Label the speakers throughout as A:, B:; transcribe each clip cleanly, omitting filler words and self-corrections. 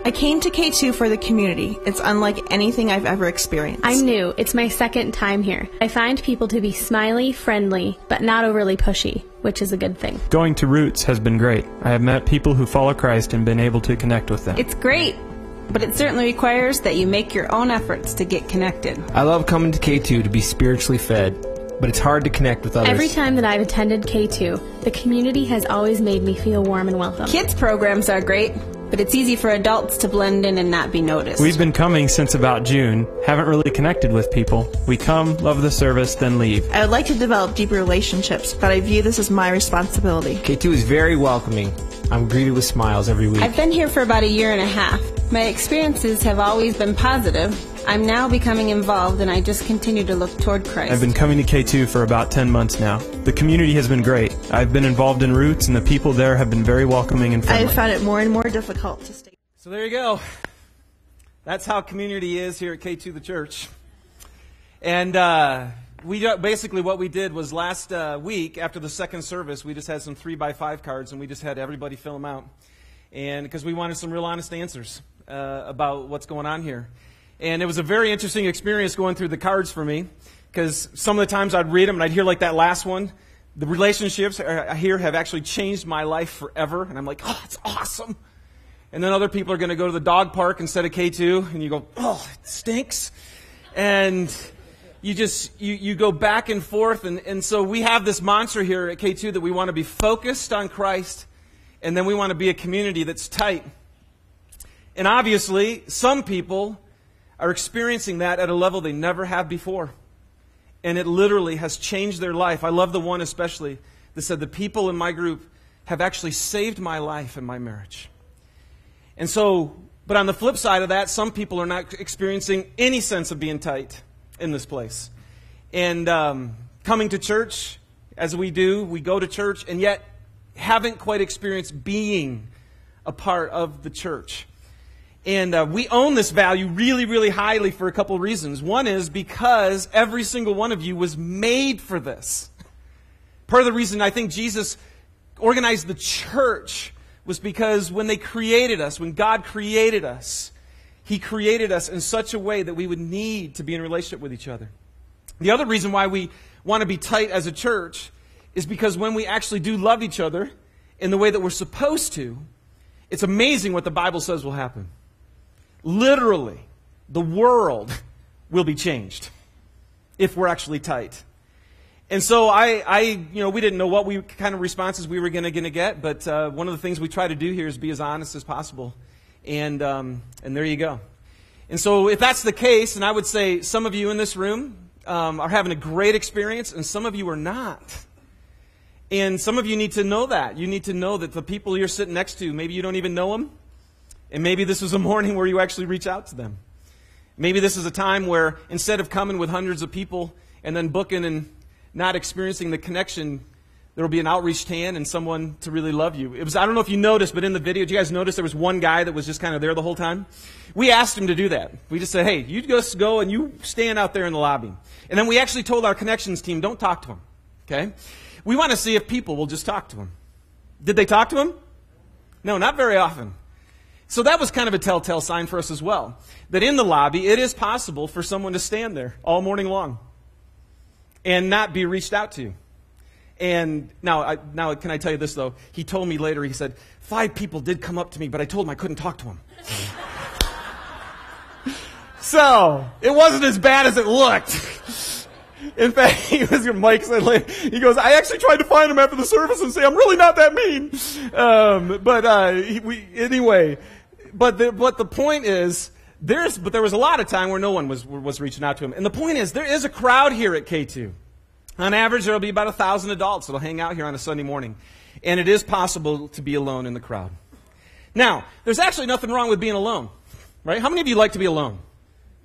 A: I came to K2 for the community. It's unlike anything I've ever experienced.
B: I'm new. It's my second time here. I find people to be smiley, friendly, but not overly pushy, which is a good thing.
C: Going to Roots has been great. I have met people who follow Christ and been able to connect with them.
D: It's great, but it certainly requires that you make your own efforts to get connected.
E: I love coming to K2 to be spiritually fed, but it's hard to connect with others.
B: Every time that I've attended K2, the community has always made me feel warm and welcome.
D: Kids programs are great, but it's easy for adults to blend in and not be noticed.
C: We've been coming since about June, haven't really connected with people. We come, love the service, then leave.
A: I would like to develop deeper relationships, but I view this as my responsibility.
E: K2 is very welcoming. I'm greeted with smiles every week.
D: I've been here for about a year and a half. My experiences have always been positive. I'm now becoming involved, and I just continue to look toward Christ.
C: I've been coming to K2 for about 10 months now. The community has been great. I've been involved in Roots, and the people there have been very welcoming and friendly.
A: I have found it more and more difficult to stay.
F: So there you go. That's how community is here at K2 the church. And basically what we did was last week, after the second service, we just had some 3x5 cards, and we just had everybody fill them out. And because we wanted some real honest answers about what's going on here. And it was a very interesting experience going through the cards for me, because some of the times I'd read them and I'd hear like that last one. The relationships here have actually changed my life forever. And I'm like, oh, it's awesome. And then other people are going to go to the dog park instead of K2, and you go, oh, it stinks. And you go back and forth. And so we have this mantra here at K2 that we want to be focused on Christ, and then we want to be a community that's tight. And obviously, some people are experiencing that at a level they never have before. And it literally has changed their life. I love the one especially that said, the people in my group have actually saved my life and my marriage. And so, but on the flip side of that, some people are not experiencing any sense of being tight in this place. And coming to church, as we do, we go to church, and yet haven't quite experienced being a part of the church. And we own this value really, really highly for a couple of reasons. One is because every single one of you was made for this. Part of the reason I think Jesus organized the church was because when they created us, when God created us, He created us in such a way that we would need to be in relationship with each other. The other reason why we want to be tight as a church is because when we actually do love each other in the way that we're supposed to, it's amazing what the Bible says will happen. Literally, the world will be changed if we're actually tight. And so we didn't know what kind of responses we were going to get, but one of the things we try to do here is be as honest as possible. And there you go. And so if that's the case, and I would say some of you in this room are having a great experience, and some of you are not. And some of you need to know that. You need to know that the people you're sitting next to, maybe you don't even know them. And maybe this was a morning where you actually reach out to them. Maybe this is a time where instead of coming with hundreds of people and then booking and not experiencing the connection, there will be an outreached hand and someone to really love you. I don't know if you noticed, but in the video, did you guys notice there was one guy that was just kind of there the whole time? We asked him to do that. We just said, hey, you just go and you stand out there in the lobby. And then we actually told our connections team, don't talk to him. Okay? We want to see if people will just talk to him. Did they talk to him? No, not very often. So that was kind of a telltale sign for us as well, that in the lobby, it is possible for someone to stand there all morning long and not be reached out to. And now can I tell you this, though? He told me later, he said, 5 people did come up to me, but I told them I couldn't talk to them. So it wasn't as bad as it looked. In fact, Mike said, he goes, I actually tried to find him after the service and say, I'm really not that mean. Anyway. But the point is, there was a lot of time where no one was reaching out to him. And the point is, there is a crowd here at K2. On average, there will be about 1,000 adults that will hang out here on a Sunday morning. And it is possible to be alone in the crowd. Now, there's actually nothing wrong with being alone. Right? How many of you like to be alone?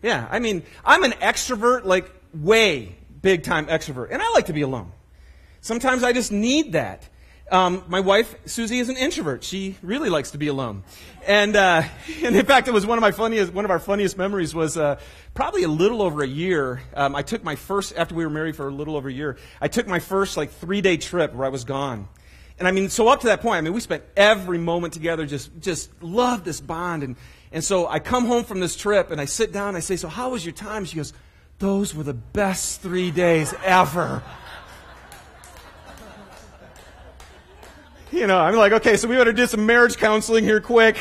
F: Yeah, I mean, I'm an extrovert, like way big time extrovert. And I like to be alone. Sometimes I just need that. My wife, Susie, is an introvert. She really likes to be alone. And in fact, it was one of our funniest memories was probably a little over a year. I took my first, after we were married for a little over a year, I took my first 3-day trip where I was gone. And I mean, so up to that point, I mean, we spent every moment together, just loved this bond. And so I come home from this trip and I sit down and I say, so how was your time? She goes, those were the best 3 days ever. You know, I'm like, okay, so we better do some marriage counseling here quick.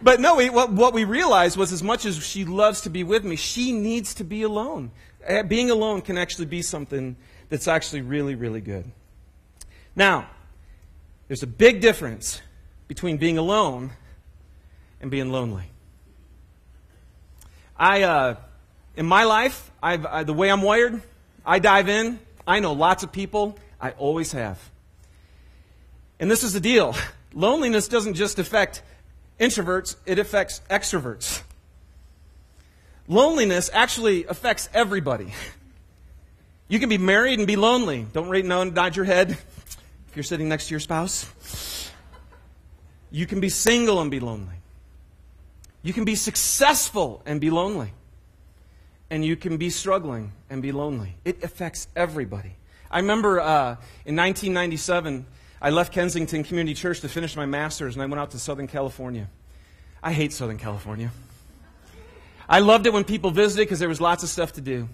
F: But no, what we realized was as much as she loves to be with me, she needs to be alone. Being alone can actually be something that's actually really, really good. Now, there's a big difference between being alone and being lonely. In my life, the way I'm wired, I dive in. I know lots of people. I always have. And this is the deal. Loneliness doesn't just affect introverts, it affects extroverts. Loneliness actually affects everybody. You can be married and be lonely. Don't nod your head if you're sitting next to your spouse. You can be single and be lonely. You can be successful and be lonely. And you can be struggling and be lonely. It affects everybody. I remember in 1997, I left Kensington Community Church to finish my master's, and I went out to Southern California. I hate Southern California. I loved it when people visited because there was lots of stuff to do.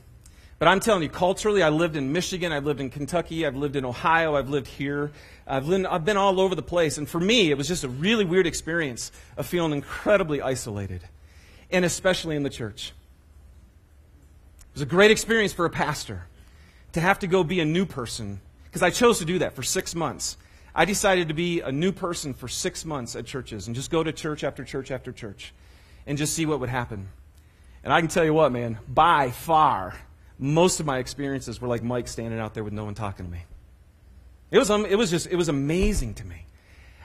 F: But I'm telling you, culturally, I lived in Michigan, I've lived in Kentucky, I've lived in Ohio, I've lived here. I've been all over the place. And for me, it was just a really weird experience of feeling incredibly isolated, and especially in the church. It was a great experience for a pastor to have to go be a new person, because I chose to do that for 6 months. I decided to be a new person for 6 months at churches and just go to church after church after church and just see what would happen. And I can tell you what, man, by far, most of my experiences were like Mike standing out there with no one talking to me. It was amazing to me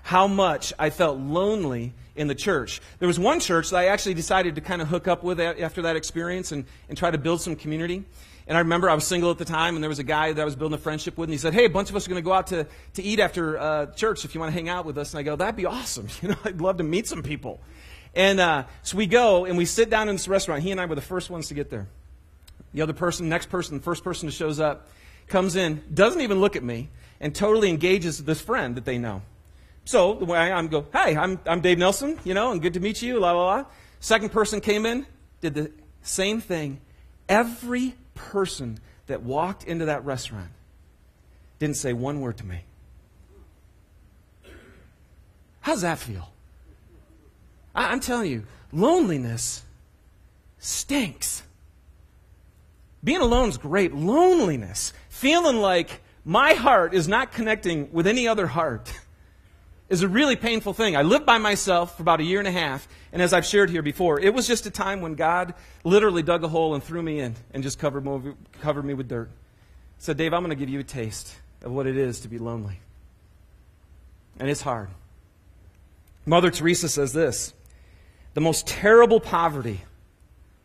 F: how much I felt lonely in the church. There was one church that I actually decided to kind of hook up with after that experience and try to build some community. And I remember I was single at the time, and there was a guy that I was building a friendship with, and he said, hey, a bunch of us are going to go out to eat after church if you want to hang out with us. And I go, that'd be awesome. You know, I'd love to meet some people. And so we go, and we sit down in this restaurant. He and I were the first ones to get there. The other person, next person, the first person who shows up, comes in, doesn't even look at me, and totally engages this friend that they know. So the way I go, hey, I'm Dave Nelson, you know, and good to meet you, la, la, la. Second person came in, did the same thing. Every person that walked into that restaurant didn't say one word to me. How's that feel? I'm telling you, loneliness stinks. Being alone is great. Loneliness, feeling like my heart is not connecting with any other heart, is a really painful thing. I lived by myself for about 1.5 years, and as I've shared here before, it was just a time when God literally dug a hole and threw me in and just covered me with dirt. Said, Dave, I'm going to give you a taste of what it is to be lonely. And it's hard. Mother Teresa says this, the most terrible poverty,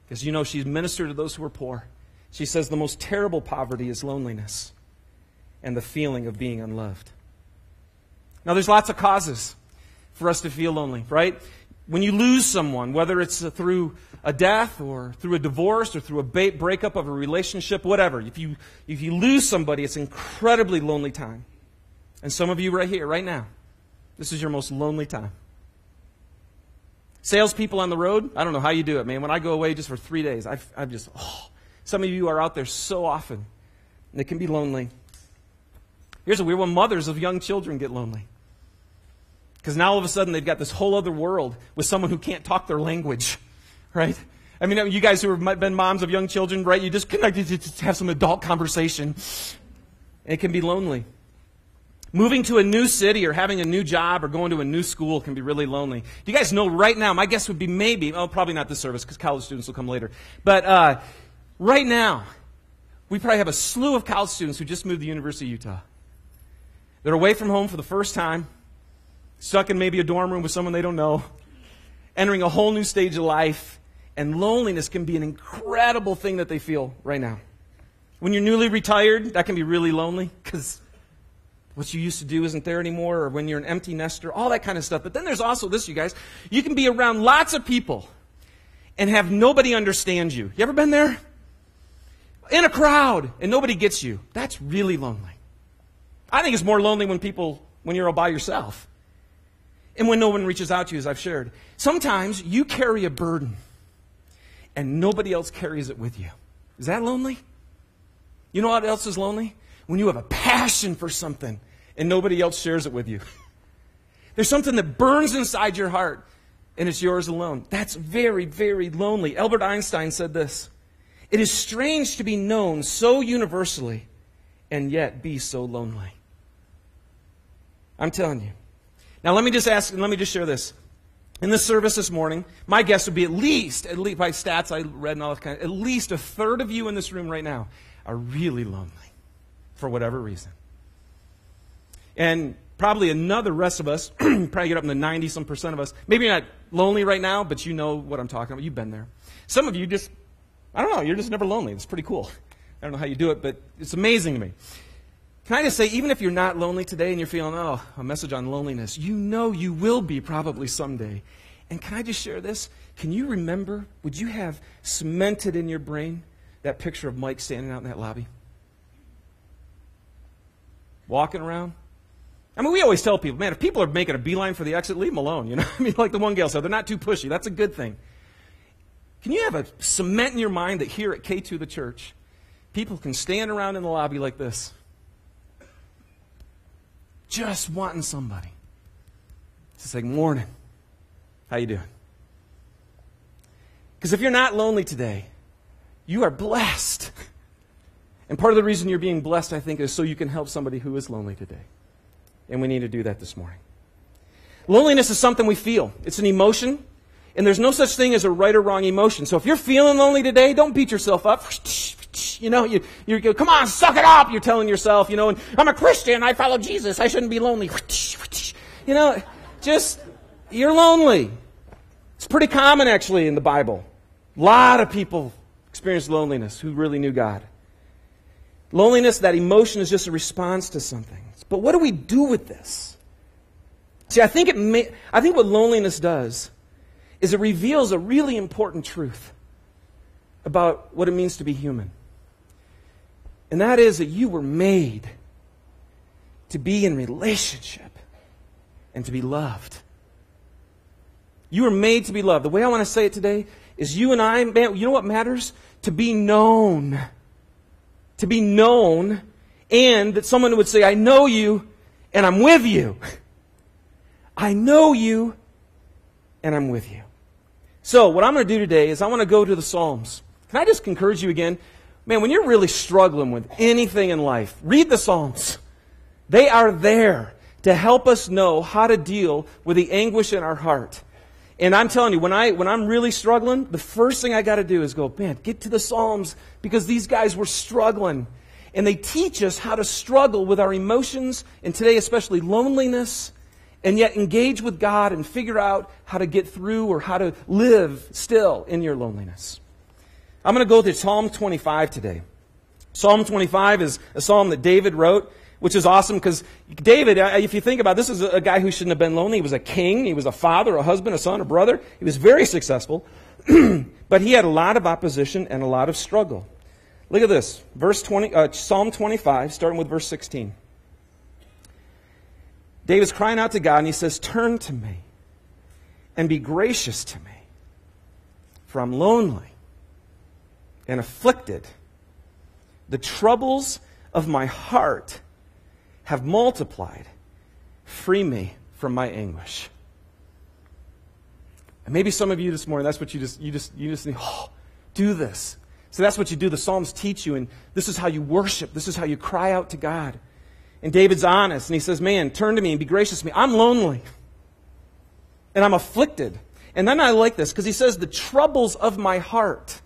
F: because you know she's ministered to those who are poor, she says the most terrible poverty is loneliness and the feeling of being unloved. Now, there's lots of causes for us to feel lonely, right? When you lose someone, whether it's through a death or through a divorce or through a breakup of a relationship, whatever. If you lose somebody, it's an incredibly lonely time. And some of you right here, right now, this is your most lonely time. Salespeople on the road, I don't know how you do it, man. When I go away just for 3 days, I'm just, some of you are out there so often, and it can be lonely. Here's a weird one. Mothers of young children get lonely. Because now all of a sudden they've got this whole other world with someone who can't talk their language, right? I mean, you guys who have been moms of young children, right? You just connected to have some adult conversation. And it can be lonely. Moving to a new city or having a new job or going to a new school can be really lonely. Do you guys know right now, my guess would be maybe, probably not this service because college students will come later. But right now, we probably have a slew of college students who just moved to the University of Utah. They're away from home for the first time, stuck in maybe a dorm room with someone they don't know, entering a whole new stage of life, and loneliness can be an incredible thing that they feel right now. When you're newly retired, that can be really lonely because what you used to do isn't there anymore, or when you're an empty nester, all that kind of stuff. But then there's also this, you guys. You can be around lots of people and have nobody understand you. You ever been there? In a crowd and nobody gets you. That's really lonely. I think it's more lonely when people when you're all by yourself. And when no one reaches out to you, as I've shared. Sometimes you carry a burden and nobody else carries it with you. Is that lonely? You know what else is lonely? When you have a passion for something and nobody else shares it with you. There's something that burns inside your heart and it's yours alone. That's very, very lonely. Albert Einstein said this: "It is strange to be known so universally and yet be so lonely." I'm telling you. Now let me just share this. In this service this morning, my guess would be at least by stats I read and all that at least a third of you in this room right now are really lonely for whatever reason. And probably another rest of us, probably get up in the 90-some% of us, maybe you're not lonely right now, but you know what I'm talking about. You've been there. Some of you just, I don't know, you're just never lonely. It's pretty cool. I don't know how you do it, but it's amazing to me. Can I just say, even if you're not lonely today and you're feeling, a message on loneliness, you know you will be probably someday. And can I just share this? Can you remember, would you have cemented in your brain that picture of Mike standing out in that lobby? Walking around? I mean, we always tell people, man, if people are making a beeline for the exit, leave them alone. You know, I mean, like the one gal said, they're not too pushy. That's a good thing. Can you have a cement in your mind that here at K2 the church, people can stand around in the lobby like this, just wanting somebody to say, "Morning, how you doing?" Because if you're not lonely today, you are blessed. And part of the reason you're being blessed, I think, is so you can help somebody who is lonely today. And we need to do that this morning. Loneliness is something we feel. It's an emotion. And there's no such thing as a right or wrong emotion. So if you're feeling lonely today, don't beat yourself up. You know, you go, "Come on, suck it up," you're telling yourself, and "I'm a Christian, I follow Jesus, I shouldn't be lonely." You're lonely. It's pretty common, actually, in the Bible. A lot of people experience loneliness who really knew God. Loneliness, that emotion, is just a response to something. But what do we do with this? See, I think what loneliness does is it reveals a really important truth about what it means to be human. And that is that you were made to be in relationship and to be loved. You were made to be loved. The way I want to say it today is you and I, man, you know what matters? To be known. To be known, and that someone would say, "I know you and I'm with you." I know you and I'm with you. So what I'm going to do today is I want to go to the Psalms. Can I just encourage you again? Man, when you're really struggling with anything in life, read the Psalms. They are there to help us know how to deal with the anguish in our heart. And I'm telling you, when I'm really struggling, the first thing I got to do is go, man, get to the Psalms, because these guys were struggling. And they teach us how to struggle with our emotions, and today especially loneliness, and yet engage with God and figure out how to get through or how to live still in your loneliness. I'm going to go to Psalm 25 today. Psalm 25 is a psalm that David wrote, which is awesome because David, if you think about it, this is a guy who shouldn't have been lonely. He was a king. He was a father, a husband, a son, a brother. He was very successful. But he had a lot of opposition and a lot of struggle. Look at this. Psalm 25, starting with verse 16. David's crying out to God, and he says, "Turn to me and be gracious to me, for I'm lonely and afflicted. The troubles of my heart have multiplied. Free me from my anguish." And maybe some of you this morning, that's what you just need, do this. So that's what you do. The Psalms teach you, and this is how you worship. This is how you cry out to God. And David's honest, and he says, "Man, turn to me and be gracious to me. I'm lonely, and I'm afflicted." And then I like this, because he says, "the troubles of my heart."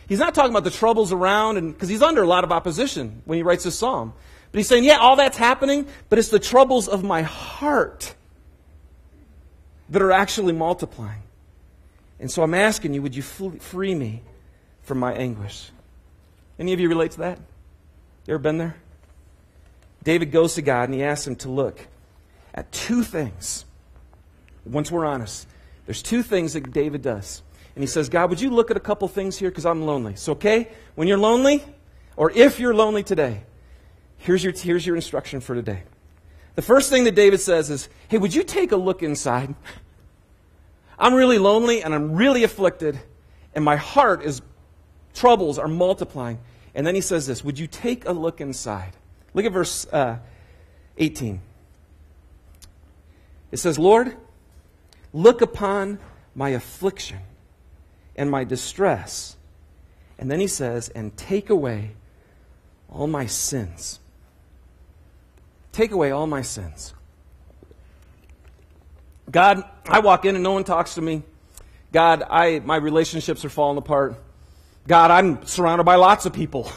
F: He's not talking about the troubles around, and because he's under a lot of opposition when he writes this psalm. But he's saying, yeah, all that's happening, but it's the troubles of my heart that are actually multiplying. And so I'm asking you, would you free me from my anguish? Any of you relate to that? You ever been there? David goes to God and he asks him to look at two things. Once we're honest, there's two things that David does. And he says, "God, would you look at a couple things here, because I'm lonely." So, okay, when you're lonely, or if you're lonely today, here's your instruction for today. The first thing that David says is, hey, would you take a look inside? I'm really lonely and I'm really afflicted and my heart is, troubles are multiplying. And then he says this, would you take a look inside? Look at verse 18. It says, Lord, look upon my affliction and my distress. And then he says, and take away all my sins. Take away all my sins. God, I walk in and no one talks to me. God, my relationships are falling apart. God, I'm surrounded by lots of people.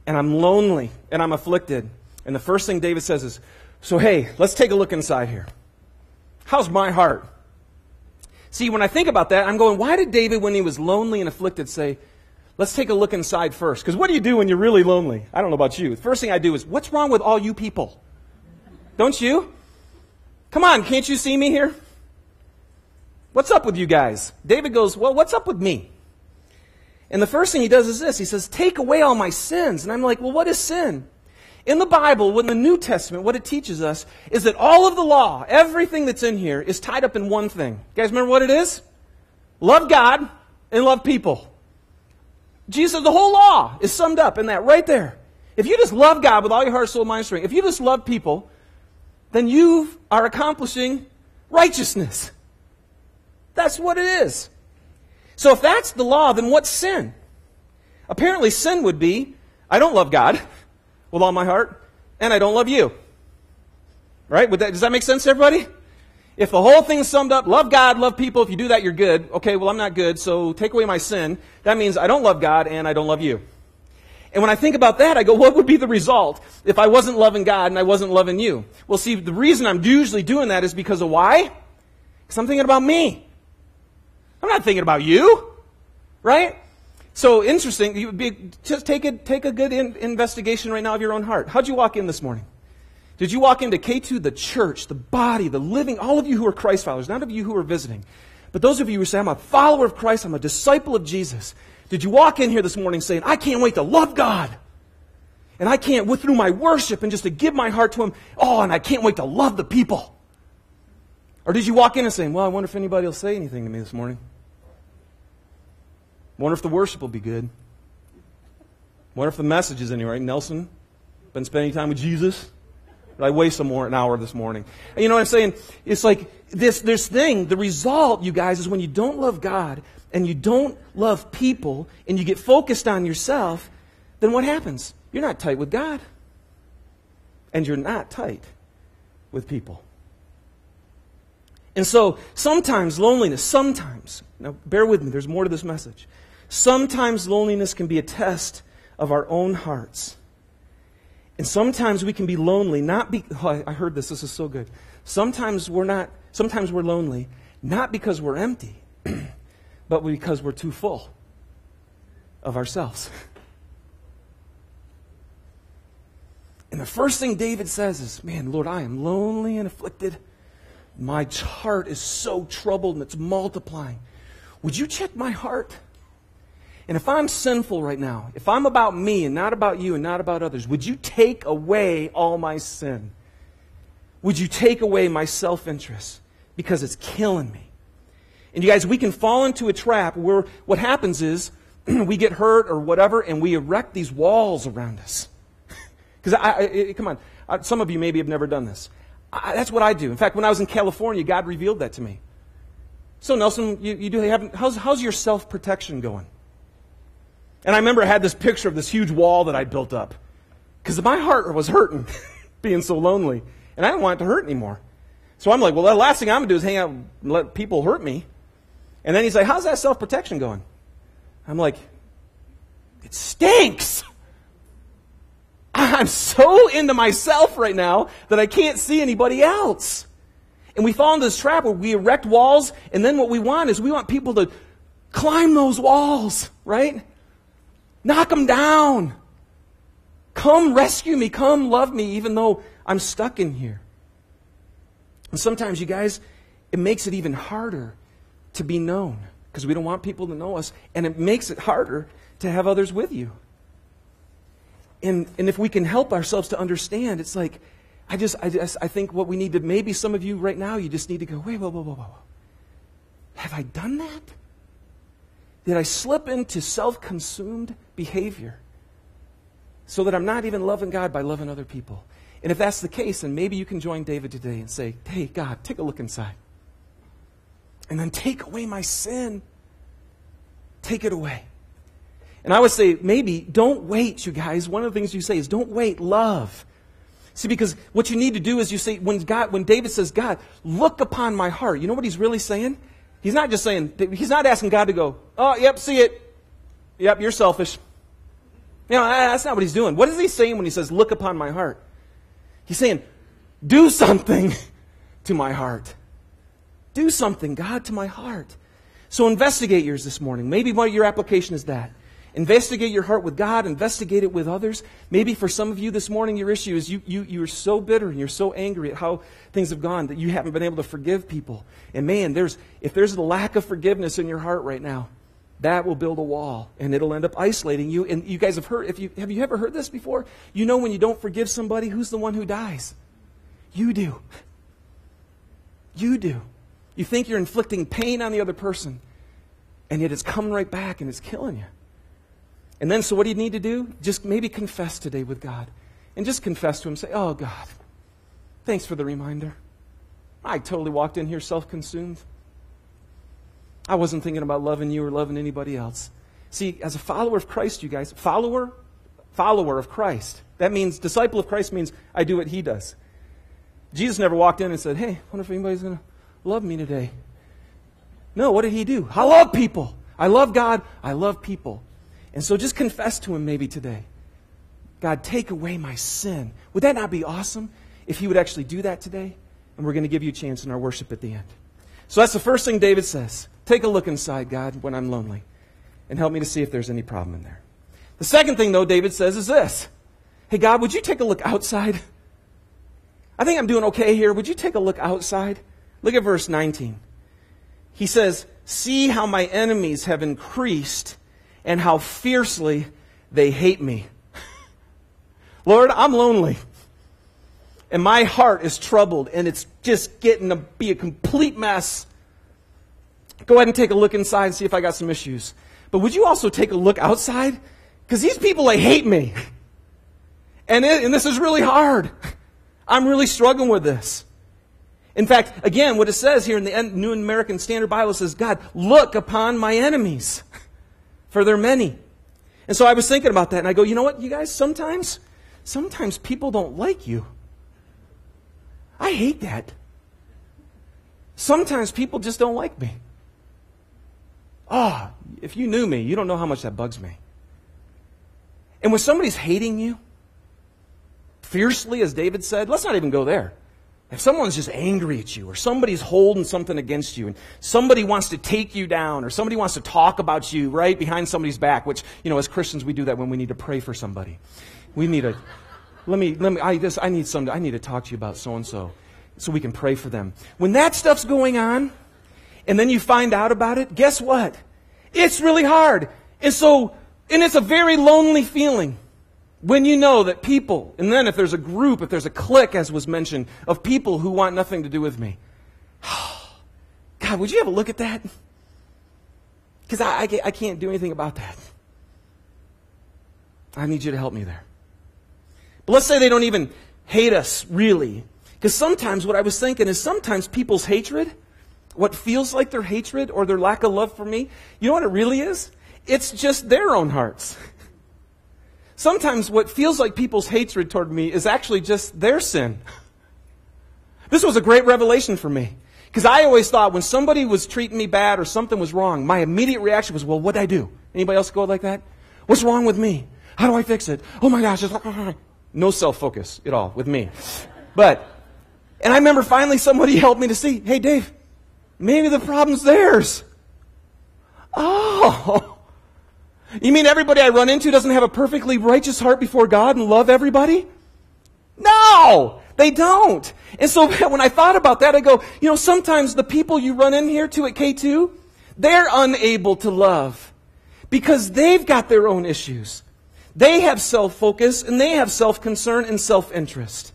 F: And I'm lonely and I'm afflicted. And the first thing David says is, so hey, let's take a look inside here. How's my heart? See, when I think about that, I'm going, why did David, when he was lonely and afflicted, say, let's take a look inside first? Because what do you do when you're really lonely? I don't know about you. The first thing I do is, what's wrong with all you people? Don't you? Come on, can't you see me here? What's up with you guys? David goes, well, what's up with me? And the first thing he does is this. He says, take away all my sins. And I'm like, well, what is sin? In the Bible, in the New Testament, what it teaches us is that all of the law, everything that's in here, is tied up in one thing. You guys remember what it is? Love God and love people. Jesus, the whole law is summed up in that right there. If you just love God with all your heart, soul, mind, strength, if you just love people, then you are accomplishing righteousness. That's what it is. So if that's the law, then what's sin? Apparently sin would be, I don't love God with all my heart, and I don't love you. Right? Does that make sense to everybody? If the whole thing's summed up, love God, love people, if you do that, you're good. Okay, well, I'm not good, so take away my sin. That means I don't love God and I don't love you. And when I think about that, I go, what would be the result if I wasn't loving God and I wasn't loving you? Well, see, the reason I'm usually doing that is because of why? Because I'm thinking about me. I'm not thinking about you. Right? So, interesting. Just take a good investigation right now of your own heart. How'd you walk in this morning? Did you walk into K2, the church, the body, the living, all of you who are Christ followers, none of you who are visiting, but those of you who say, I'm a follower of Christ, I'm a disciple of Jesus, did you walk in here this morning saying, I can't wait to love God, and I can't, through my worship and just to give my heart to Him, and I can't wait to love the people? Or did you walk in and saying, well, I wonder if anybody will say anything to me this morning? Wonder if the worship will be good. Wonder if the message is anyway. Nelson, been spending time with Jesus? Did I waste an hour this morning? And you know what I'm saying? It's like this thing, the result, you guys, is when you don't love God and you don't love people and you get focused on yourself, then what happens? You're not tight with God. And you're not tight with people. And so sometimes loneliness, now bear with me, there's more to this message. Sometimes loneliness can be a test of our own hearts. And sometimes we can be lonely, I heard this is so good. Sometimes we're lonely, not because we're empty, but because we're too full of ourselves. And the first thing David says is, man, Lord, I am lonely and afflicted. My heart is so troubled and it's multiplying. Would you check my heart? And if I'm sinful right now, if I'm about me and not about you and not about others, would you take away all my sin? Would you take away my self-interest? Because it's killing me. And you guys, we can fall into a trap where what happens is we get hurt or whatever and we erect these walls around us. Because come on, some of you maybe have never done this. That's what I do. In fact, when I was in California, God revealed that to me. So Nelson, how's your self-protection going? And I remember I had this picture of this huge wall that I built up. Because my heart was hurting, being so lonely. And I didn't want it to hurt anymore. So I'm like, well, the last thing I'm going to do is hang out and let people hurt me. And then he's like, how's that self-protection going? I'm like, it stinks. I'm so into myself right now that I can't see anybody else. And we fall into this trap where we erect walls, and then what we want is we want people to climb those walls, right? Knock them down. Come rescue me. Come love me, even though I'm stuck in here. And sometimes, you guys, it makes it even harder to be known because we don't want people to know us, and it makes it harder to have others with you. And if we can help ourselves to understand, it's like, I think what we need to, maybe some of you right now, you just need to go, wait, whoa. Have I done that? Did I slip into self-consumed behavior so that I'm not even loving God by loving other people? And if that's the case, then maybe you can join David today and say, hey, God, take a look inside. And then take away my sin. Take it away. And I would say, maybe, don't wait, you guys. One of the things you say is, don't wait, love. See, because what you need to do is you say, when David says, God, look upon my heart, you know what he's really saying? He's not just saying, he's not asking God to go, oh, yep, see it. Yep, you're selfish. You know, that's not what he's doing. What is he saying when he says, look upon my heart? He's saying, do something to my heart. Do something, God, to my heart. So investigate yours this morning. Maybe one of your application is that. Investigate your heart with God. Investigate it with others. Maybe for some of you this morning, your issue is you're so bitter and you're so angry at how things have gone that you haven't been able to forgive people. And man, if there's a lack of forgiveness in your heart right now, that will build a wall and it'll end up isolating you. And you guys have heard, have you ever heard this before? You know when you don't forgive somebody, who's the one who dies? You do. You do. You think you're inflicting pain on the other person, and yet it's coming right back and it's killing you. And then, so what do you need to do? Just maybe confess today with God. And just confess to Him. Say, oh, God, thanks for the reminder. I totally walked in here self-consumed. I wasn't thinking about loving you or loving anybody else. See, as a follower of Christ, you guys, follower of Christ. That means, disciple of Christ means I do what He does. Jesus never walked in and said, hey, I wonder if anybody's going to love me today. No, what did He do? I love people. I love God. I love people. And so just confess to Him maybe today. God, take away my sin. Would that not be awesome if He would actually do that today? And we're going to give you a chance in our worship at the end. So that's the first thing David says. Take a look inside, God, when I'm lonely. And help me to see if there's any problem in there. The second thing, though, David says is this. Hey, God, would you take a look outside? I think I'm doing okay here. Would you take a look outside? Look at verse 19. He says, see how my enemies have increased and how fiercely they hate me. Lord, I'm lonely. And my heart is troubled, and it's just getting to be a complete mess. Go ahead and take a look inside and see if I got some issues. But would you also take a look outside? Because these people, they hate me. And this is really hard. I'm really struggling with this. In fact, again, what it says here in the New American Standard Bible says, God, look upon my enemies, for they're many. And so I was thinking about that, and I go, you know what, you guys, sometimes people don't like you. I hate that. Sometimes people just don't like me. Oh, if you knew me, you don't know how much that bugs me. And when somebody's hating you, fiercely, as David said, let's not even go there. If someone's just angry at you, or somebody's holding something against you, and somebody wants to take you down, or somebody wants to talk about you right behind somebody's back, which, you know, as Christians we do that when we need to pray for somebody. We need to, I need to talk to you about so-and-so, so we can pray for them. When that stuff's going on, and then you find out about it, guess what? It's really hard. And it's a very lonely feeling. When you know that people, and then if there's a group, if there's a clique, as was mentioned, of people who want nothing to do with me. God, would you have a look at that? Because I can't do anything about that. I need you to help me there. But let's say they don't even hate us, really. Because sometimes what I was thinking is sometimes people's hatred, what feels like their hatred or their lack of love for me, you know what it really is? It's just their own hearts. Sometimes what feels like people's hatred toward me is actually just their sin. This was a great revelation for me. Because I always thought when somebody was treating me bad or something was wrong, my immediate reaction was, well, what'd I do? Anybody else go like that? What's wrong with me? How do I fix it? Oh my gosh. No self-focus at all with me. And I remember finally somebody helped me to see, hey Dave, maybe the problem's theirs. Oh. You mean everybody I run into doesn't have a perfectly righteous heart before God and love everybody? No, they don't. And so when I thought about that, I go, you know, sometimes the people you run in here to at K2, they're unable to love because they've got their own issues. They have self-focus and they have self-concern and self-interest.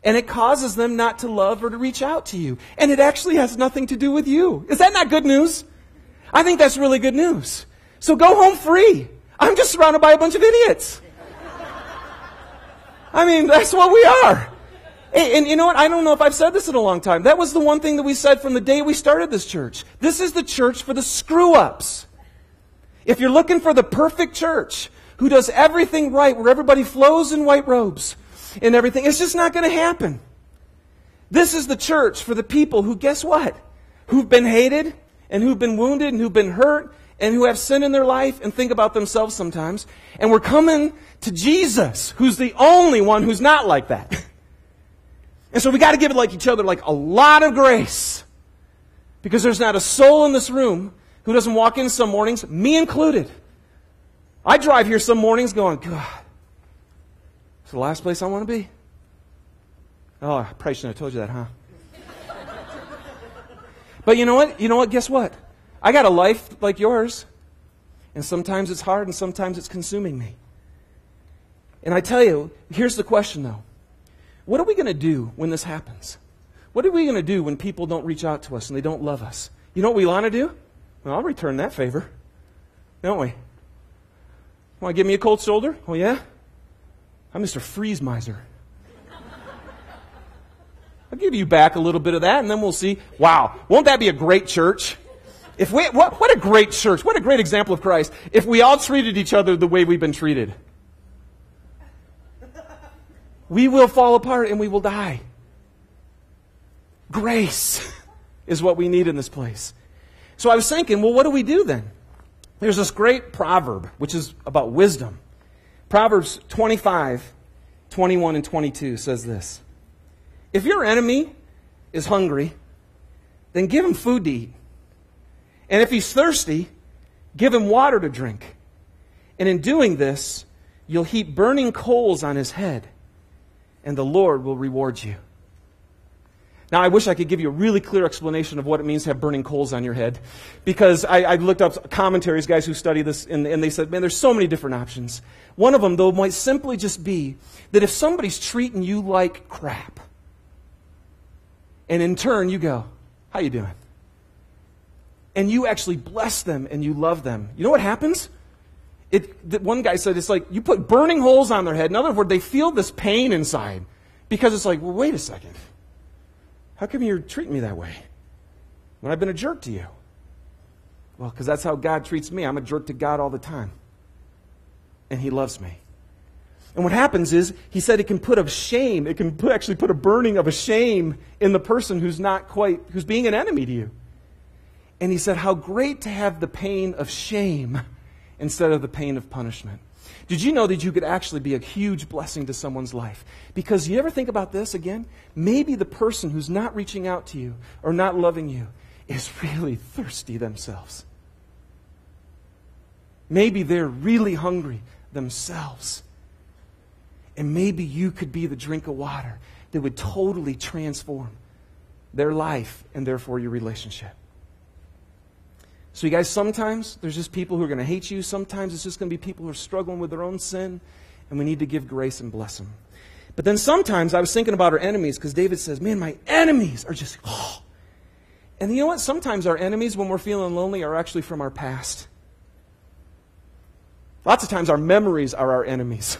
F: And it causes them not to love or to reach out to you. And it actually has nothing to do with you. Is that not good news? I think that's really good news. So go home free. I'm just surrounded by a bunch of idiots. I mean, that's what we are. And you know what? I don't know if I've said this in a long time. That was the one thing that we said from the day we started this church. This is the church for the screw-ups. If you're looking for the perfect church, who does everything right, where everybody flows in white robes and everything, it's just not going to happen. This is the church for the people who, guess what? Who've been hated and who've been wounded and who've been hurt and who have sin in their life and think about themselves sometimes. And we're coming to Jesus, who's the only one who's not like that. And so we got to give it like each other like a lot of grace. Because there's not a soul in this room who doesn't walk in some mornings, me included. I drive here some mornings going, God, it's the last place I want to be. Oh, I probably shouldn't have told you that, huh? But you know what? You know what? Guess what? I got a life like yours. And sometimes it's hard and sometimes it's consuming me. And I tell you, here's the question though. What are we going to do when this happens? What are we going to do when people don't reach out to us and they don't love us? You know what we want to do? Well, I'll return that favor. Don't we? Want to give me a cold shoulder? Oh, yeah? I'm Mr. Freeze Miser. I'll give you back a little bit of that, and then we'll see. Wow, won't that be a great church? What a great church. What a great example of Christ. If we all treated each other the way we've been treated. We will fall apart and we will die. Grace is what we need in this place. So I was thinking, well, what do we do then? There's this great proverb, which is about wisdom. Proverbs 25, 21 and 22 says this. If your enemy is hungry, then give him food to eat. And if he's thirsty, give him water to drink. And in doing this, you'll heap burning coals on his head, and the Lord will reward you. Now, I wish I could give you a really clear explanation of what it means to have burning coals on your head. Because I looked up commentaries, guys who study this, and they said, man, there's so many different options. One of them, though, might simply just be that if somebody's treating you like crap, and in turn you go, how you doing? And you actually bless them and you love them. You know what happens? One guy said it's like you put burning holes on their head. In other words, they feel this pain inside. Because it's like, well, wait a second. How come you're treating me that way when I've been a jerk to you? Well, because that's how God treats me. I'm a jerk to God all the time. And He loves me. And what happens is, he said it can put a shame, it can actually put a burning of a shame in the person who's being an enemy to you. And he said, how great to have the pain of shame instead of the pain of punishment. Did you know that you could actually be a huge blessing to someone's life? Because you ever think about this again? Maybe the person who's not reaching out to you or not loving you is really thirsty themselves. Maybe they're really hungry themselves. And maybe you could be the drink of water that would totally transform their life and therefore your relationship. So you guys, sometimes there's just people who are going to hate you. Sometimes it's just going to be people who are struggling with their own sin. And we need to give grace and bless them. But then sometimes I was thinking about our enemies because David says, man, my enemies are just, oh. And you know what? Sometimes our enemies, when we're feeling lonely, are actually from our past. Lots of times our memories are our enemies.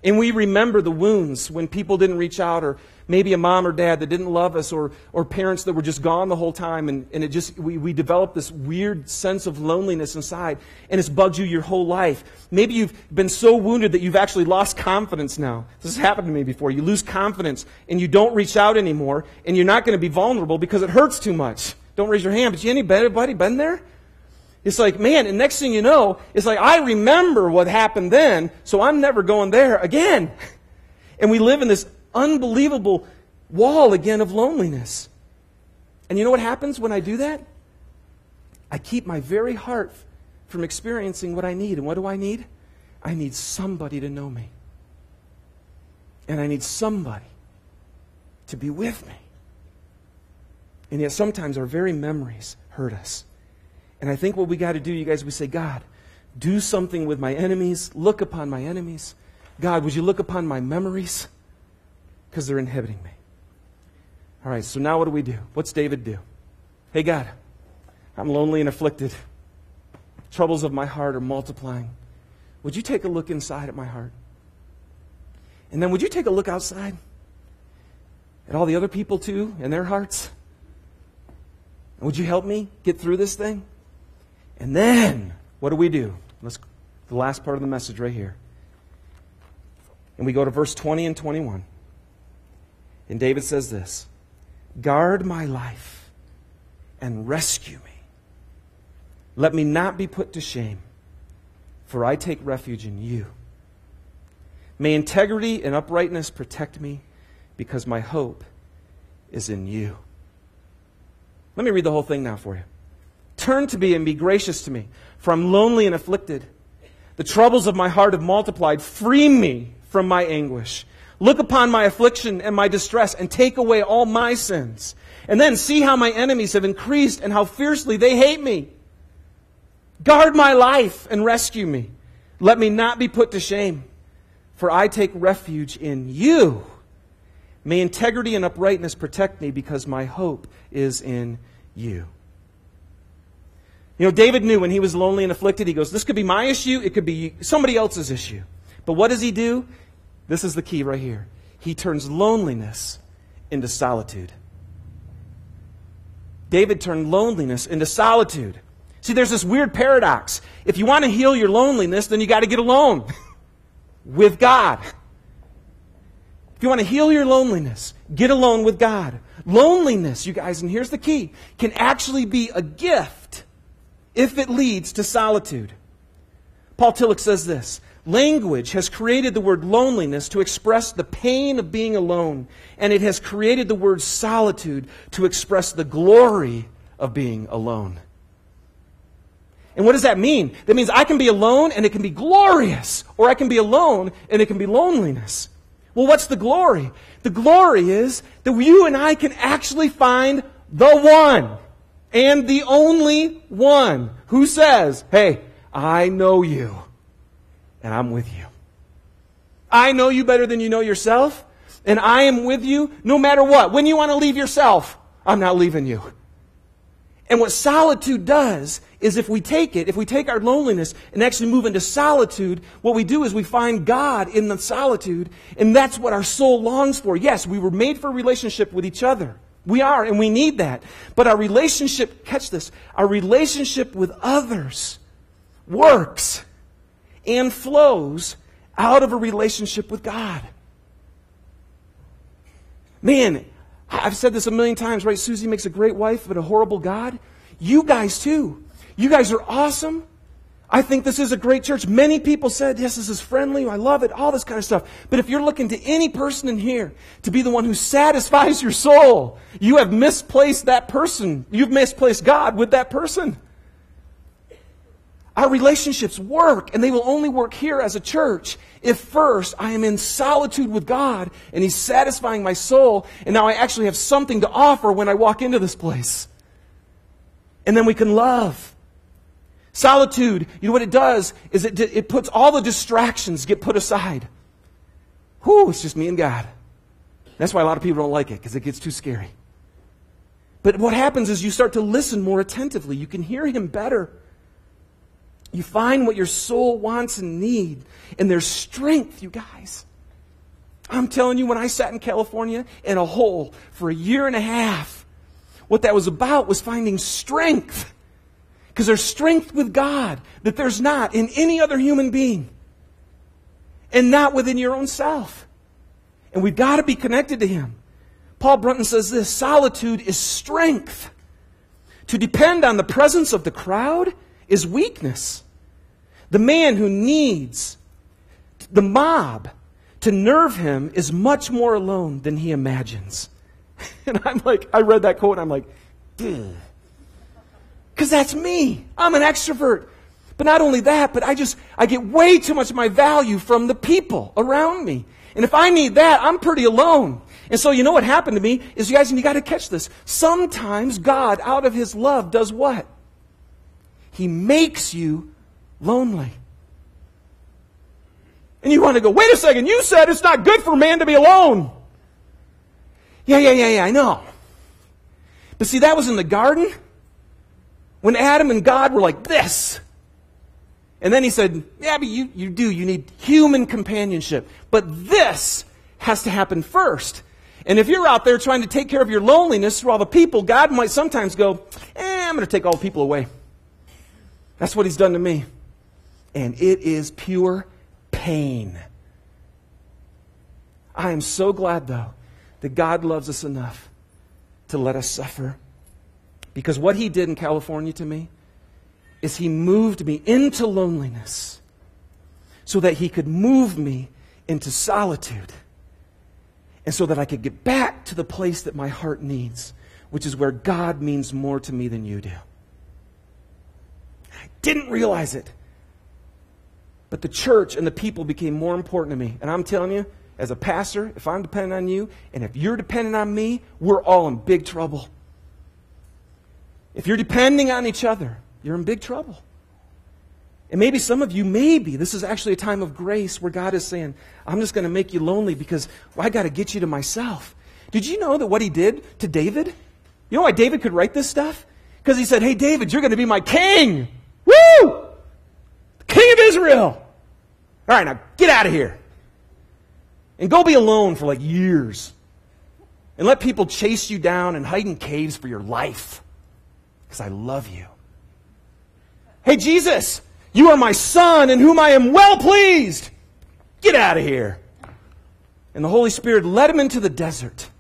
F: And we remember the wounds when people didn't reach out, or maybe a mom or dad that didn't love us, or parents that were just gone the whole time, and it just we developed this weird sense of loneliness inside, and it's bugged you your whole life. Maybe you've been so wounded that you've actually lost confidence now. This has happened to me before. You lose confidence, and you don't reach out anymore, and you're not going to be vulnerable because it hurts too much. Don't raise your hand, but anybody been there? It's like, man, and next thing you know, it's like, I remember what happened then, so I'm never going there again. And we live in this unbelievable wall again of loneliness. And you know what happens when I do that? I keep my very heart from experiencing what I need. And what do I need? I need somebody to know me. And I need somebody to be with me. And yet sometimes our very memories hurt us. And I think what we got to do, you guys, we say, God, do something with my enemies. Look upon my enemies. God, would you look upon my memories? because they're inhibiting me. All right, so now what do we do? What's David do? Hey, God, I'm lonely and afflicted. Troubles of my heart are multiplying. Would you take a look inside at my heart? And then would you take a look outside at all the other people too and their hearts? And would you help me get through this thing? And then, what do? The last part of the message right here. And we go to verse 20 and 21. And David says this, guard my life and rescue me. Let me not be put to shame, for I take refuge in you. May integrity and uprightness protect me, because my hope is in you. Let me read the whole thing now for you. Turn to me and be gracious to me, for I'm lonely and afflicted. The troubles of my heart have multiplied. Free me from my anguish. Look upon my affliction and my distress, and take away all my sins. And then see how my enemies have increased and how fiercely they hate me. Guard my life and rescue me. Let me not be put to shame, for I take refuge in you. May integrity and uprightness protect me, because my hope is in you. You know, David knew when he was lonely and afflicted, he goes, this could be my issue, it could be somebody else's issue. But what does he do? This is the key right here. He turns loneliness into solitude. David turned loneliness into solitude. See, there's this weird paradox. If you want to heal your loneliness, then you got to get alone with God. If you want to heal your loneliness, get alone with God. Loneliness, you guys, and here's the key, can actually be a gift if it leads to solitude. Paul Tillich says this, language has created the word loneliness to express the pain of being alone, and it has created the word solitude to express the glory of being alone. And what does that mean? That means I can be alone and it can be glorious, or I can be alone and it can be loneliness. Well, what's the glory? The glory is that you and I can actually find the one and the only one who says, hey, I know you and I'm with you. I know you better than you know yourself, and I am with you no matter what. When you want to leave yourself, I'm not leaving you. And what solitude does is if we take our loneliness and actually move into solitude, what we do is we find God in the solitude, and that's what our soul longs for. Yes, we were made for a relationship with each other. We are, and we need that. But our relationship, catch this, our relationship with others works and flows out of a relationship with God. Man, I've said this a million times, right? Susie makes a great wife, but a horrible God. You guys too. You guys are awesome. I think this is a great church. Many people said, yes, this is friendly. I love it. All this kind of stuff. But if you're looking to any person in here to be the one who satisfies your soul, you have misplaced that person. You've misplaced God with that person. Our relationships work, and they will only work here as a church if first I am in solitude with God and He's satisfying my soul, and now I actually have something to offer when I walk into this place. And then we can love. Solitude, you know what it does is it puts all the distractions get put aside. Whew, it's just me and God. That's why a lot of people don't like it, because it gets too scary. But what happens is you start to listen more attentively. You can hear Him better. You find what your soul wants and needs. And there's strength, you guys. I'm telling you, when I sat in California in a hole for 1.5 years, what that was about was finding strength. Because there's strength with God that there's not in any other human being. And not within your own self. And we've got to be connected to Him. Paul Brunton says this, solitude is strength. To depend on the presence of the crowd is weakness. The man who needs the mob to nerve him is much more alone than he imagines. And I'm like, I read that quote and I'm like, because that's me. I'm an extrovert. But not only that, but I get way too much of my value from the people around me. And if I need that, I'm pretty alone. And so you know what happened to me is, you guys, and you got to catch this. Sometimes God, out of His love, does what? He makes you lonely. And you want to go, wait a second, you said it's not good for a man to be alone. Yeah, I know. But see, that was in the garden when Adam and God were like this. And then he said, yeah, but you need human companionship. But this has to happen first. And if you're out there trying to take care of your loneliness through all the people, God might sometimes go, I'm going to take all the people away. That's what he's done to me. And it is pure pain. I am so glad, though, that God loves us enough to let us suffer. Because what he did in California to me is he moved me into loneliness so that he could move me into solitude. And so that I could get back to the place that my heart needs, which is where God means more to me than you do. I didn't realize it. But the church and the people became more important to me. And I'm telling you, as a pastor, if I'm dependent on you, and if you're dependent on me, we're all in big trouble. If you're depending on each other, you're in big trouble. And maybe some of you, this is actually a time of grace where God is saying, I'm just going to make you lonely because I got to get you to myself. Did you know that what he did to David? You know why David could write this stuff? Because he said, hey, David, you're going to be my king. Woo! The king of Israel. All right, now get out of here. And go be alone for like years. And let people chase you down and hide in caves for your life. Because I love you. Hey, Jesus, you are my son in whom I am well pleased. Get out of here. And the Holy Spirit led him into the desert.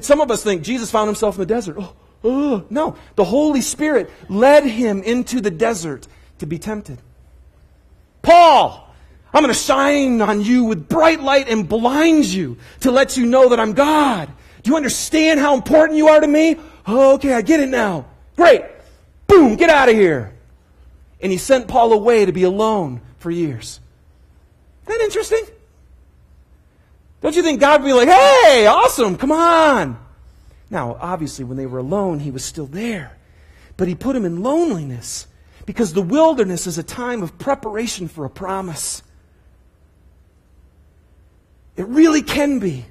F: Some of us think Jesus found himself in the desert. No, the Holy Spirit led him into the desert to be tempted. Paul, I'm going to shine on you with bright light and blind you to let you know that I'm God. Do you understand how important you are to me? Oh, okay, I get it now. Great. Boom, get out of here. And he sent Paul away to be alone for years. Isn't that interesting? Don't you think God would be like, hey, awesome, come on. Now, obviously, when they were alone, he was still there. But he put him in loneliness because the wilderness is a time of preparation for a promise. It really can be.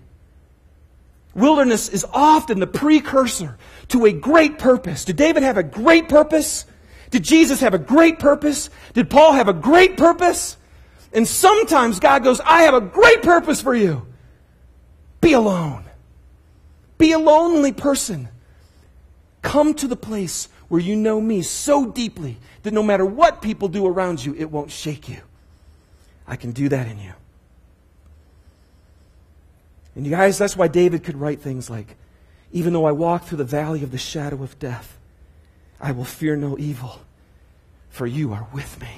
F: Wilderness is often the precursor to a great purpose. Did David have a great purpose? Did Jesus have a great purpose? Did Paul have a great purpose? And sometimes God goes, I have a great purpose for you. Be alone. Be a lonely person. Come to the place where you know me so deeply that no matter what people do around you, it won't shake you. I can do that in you. And you guys, that's why David could write things like, even though I walk through the valley of the shadow of death, I will fear no evil, for you are with me.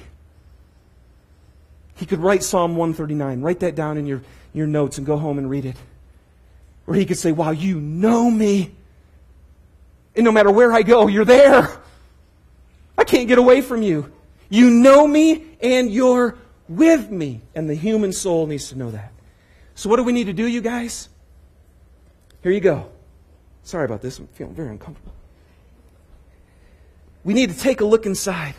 F: He could write Psalm 139. Write that down in your notes and go home and read it. Or he could say, wow, you know me. And no matter where I go, you're there. I can't get away from you. You know me and you're with me. And the human soul needs to know that. So what do we need to do, you guys? Here you go. Sorry about this. I'm feeling very uncomfortable. We need to take a look inside.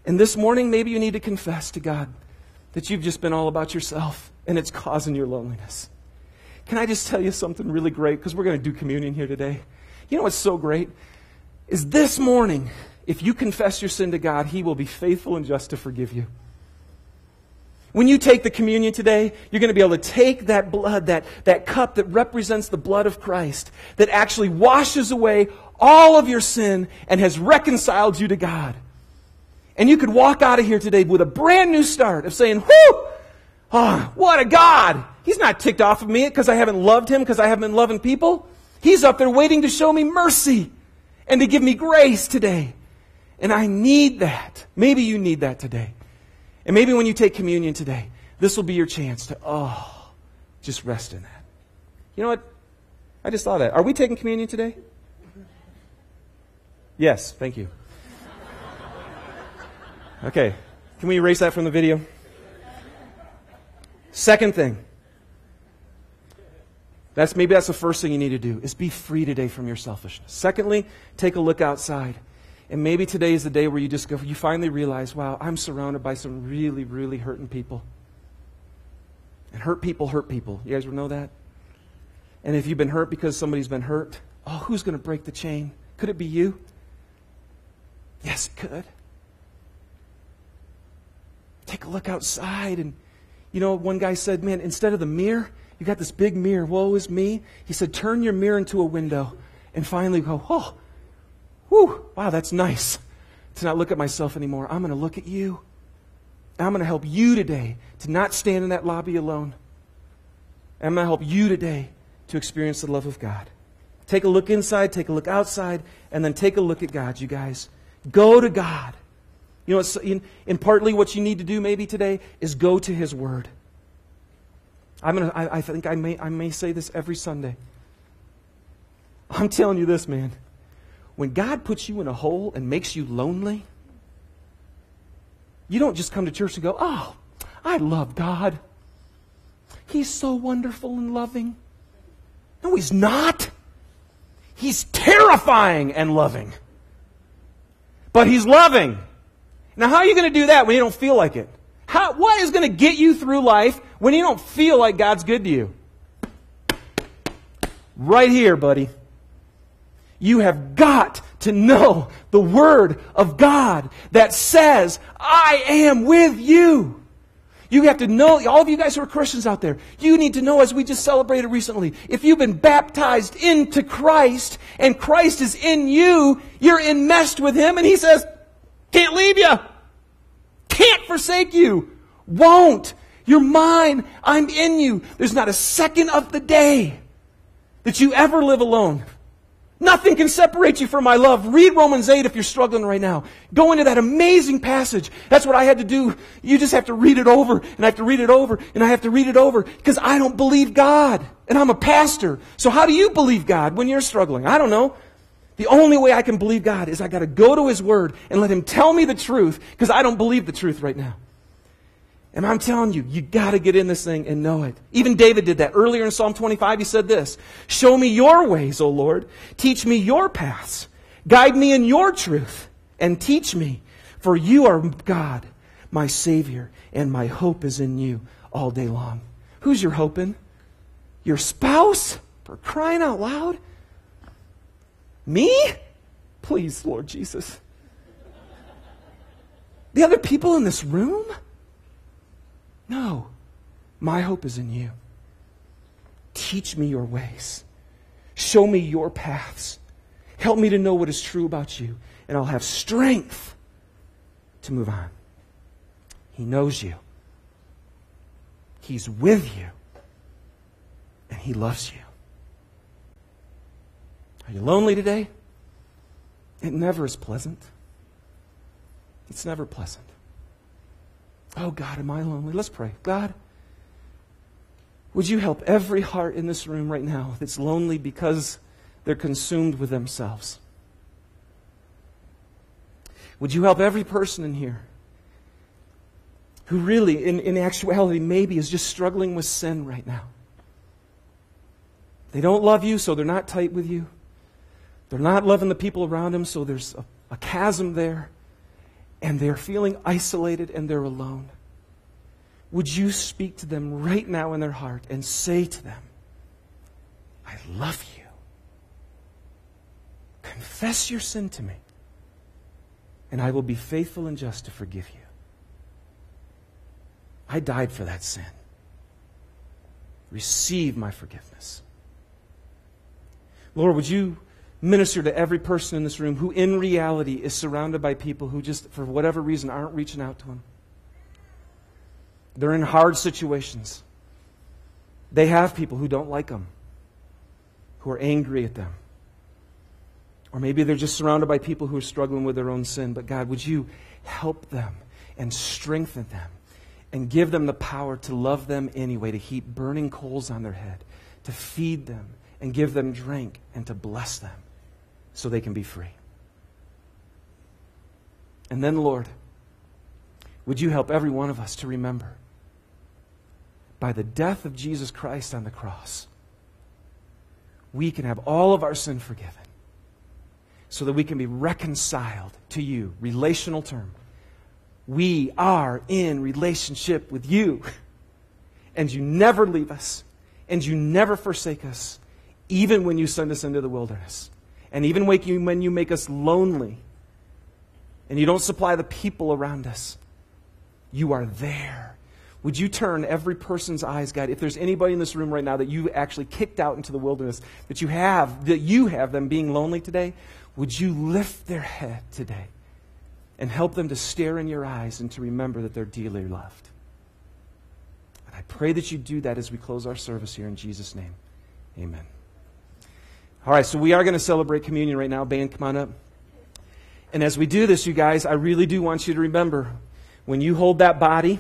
F: And this morning, maybe you need to confess to God that you've just been all about yourself and it's causing your loneliness. Can I just tell you something really great? Because we're going to do communion here today. You know what's so great? Is this morning, if you confess your sin to God, He will be faithful and just to forgive you. When you take the communion today, you're going to be able to take that blood, that cup that represents the blood of Christ, that actually washes away all of your sin and has reconciled you to God. And you could walk out of here today with a brand new start of saying, whoo, oh, what a God. He's not ticked off of me because I haven't loved Him, because I haven't been loving people. He's up there waiting to show me mercy and to give me grace today. And I need that. Maybe you need that today. And maybe when you take communion today, this will be your chance to, just rest in that. You know what? I just thought of that. Are we taking communion today? Yes, thank you. Okay, can we erase that from the video? Second thing. Maybe that's the first thing you need to do, is be free today from your selfishness. Secondly, take a look outside. And maybe today is the day where you finally realize, wow, I'm surrounded by some really, really hurting people. And hurt people hurt people. You guys know that? And if you've been hurt because somebody's been hurt, oh, who's going to break the chain? Could it be you? Yes, it could. Take a look outside. And, one guy said, man, instead of the mirror, you got this big mirror. Woe is me. He said, turn your mirror into a window and finally go, oh, whew, wow, that's nice to not look at myself anymore. I'm going to look at you. I'm going to help you today to not stand in that lobby alone. I'm going to help you today to experience the love of God. Take a look inside, take a look outside, and then take a look at God, you guys. Go to God. And partly what you need to do maybe today is go to His Word. I think I may say this every Sunday. I'm telling you this, man. When God puts you in a hole and makes you lonely, you don't just come to church and go, oh, I love God. He's so wonderful and loving. No, He's not. He's terrifying and loving. But He's loving. Now, how are you going to do that when you don't feel like it? What is going to get you through life when you don't feel like God's good to you? Right here, buddy. You have got to know the Word of God that says, I am with you. You have to know, all of you guys who are Christians out there, you need to know, as we just celebrated recently, if you've been baptized into Christ and Christ is in you, you're enmeshed with Him, and He says, can't leave you. Can't forsake you. Won't. You're mine. I'm in you. There's not a second of the day that you ever live alone. Nothing can separate you from my love. Read Romans 8 if you're struggling right now. Go into that amazing passage. That's what I had to do. You just have to read it over, and I have to read it over, and I have to read it over, because I don't believe God. And I'm a pastor. So how do you believe God when you're struggling? I don't know. The only way I can believe God is I got to go to His Word and let Him tell me the truth, because I don't believe the truth right now. And I'm telling you, you got to get in this thing and know it. Even David did that. Earlier in Psalm 25, he said this, show me your ways, O Lord. Teach me your paths. Guide me in your truth and teach me. For you are God, my Savior, and my hope is in you all day long. Who's your hope in? Your spouse? For crying out loud? Me? Please, Lord Jesus. The other people in this room? No. My hope is in you. Teach me your ways. Show me your paths. Help me to know what is true about you, and I'll have strength to move on. He knows you. He's with you. And He loves you. Are you lonely today? It never is pleasant. It's never pleasant. Oh God, am I lonely? Let's pray. God, would you help every heart in this room right now that's lonely because they're consumed with themselves? Would you help every person in here who really, in actuality, maybe is just struggling with sin right now? They don't love you, so they're not tight with you. They're not loving the people around them, so there's a chasm there. And they're feeling isolated and they're alone. Would you speak to them right now in their heart and say to them, I love you. Confess your sin to me, and I will be faithful and just to forgive you. I died for that sin. Receive my forgiveness. Lord, would you minister to every person in this room who in reality is surrounded by people who just, for whatever reason, aren't reaching out to them. They're in hard situations. They have people who don't like them, who are angry at them. Or maybe they're just surrounded by people who are struggling with their own sin. But God, would you help them and strengthen them and give them the power to love them anyway, to heap burning coals on their head, to feed them and give them drink and to bless them, so they can be free. And then, Lord, would you help every one of us to remember, by the death of Jesus Christ on the cross, we can have all of our sin forgiven, so that we can be reconciled to you. Relational term. We are in relationship with you, and you never leave us, and you never forsake us, even when you send us into the wilderness. And even when you make us lonely and you don't supply the people around us, you are there. Would you turn every person's eyes, God, if there's anybody in this room right now that you actually kicked out into the wilderness, that you have them being lonely today, would you lift their head today and help them to stare in your eyes and to remember that they're dearly loved? And I pray that you do that as we close our service here in Jesus' name. Amen. All right, so we are going to celebrate communion right now. Band, come on up. And as we do this, you guys, I really do want you to remember, when you hold that body,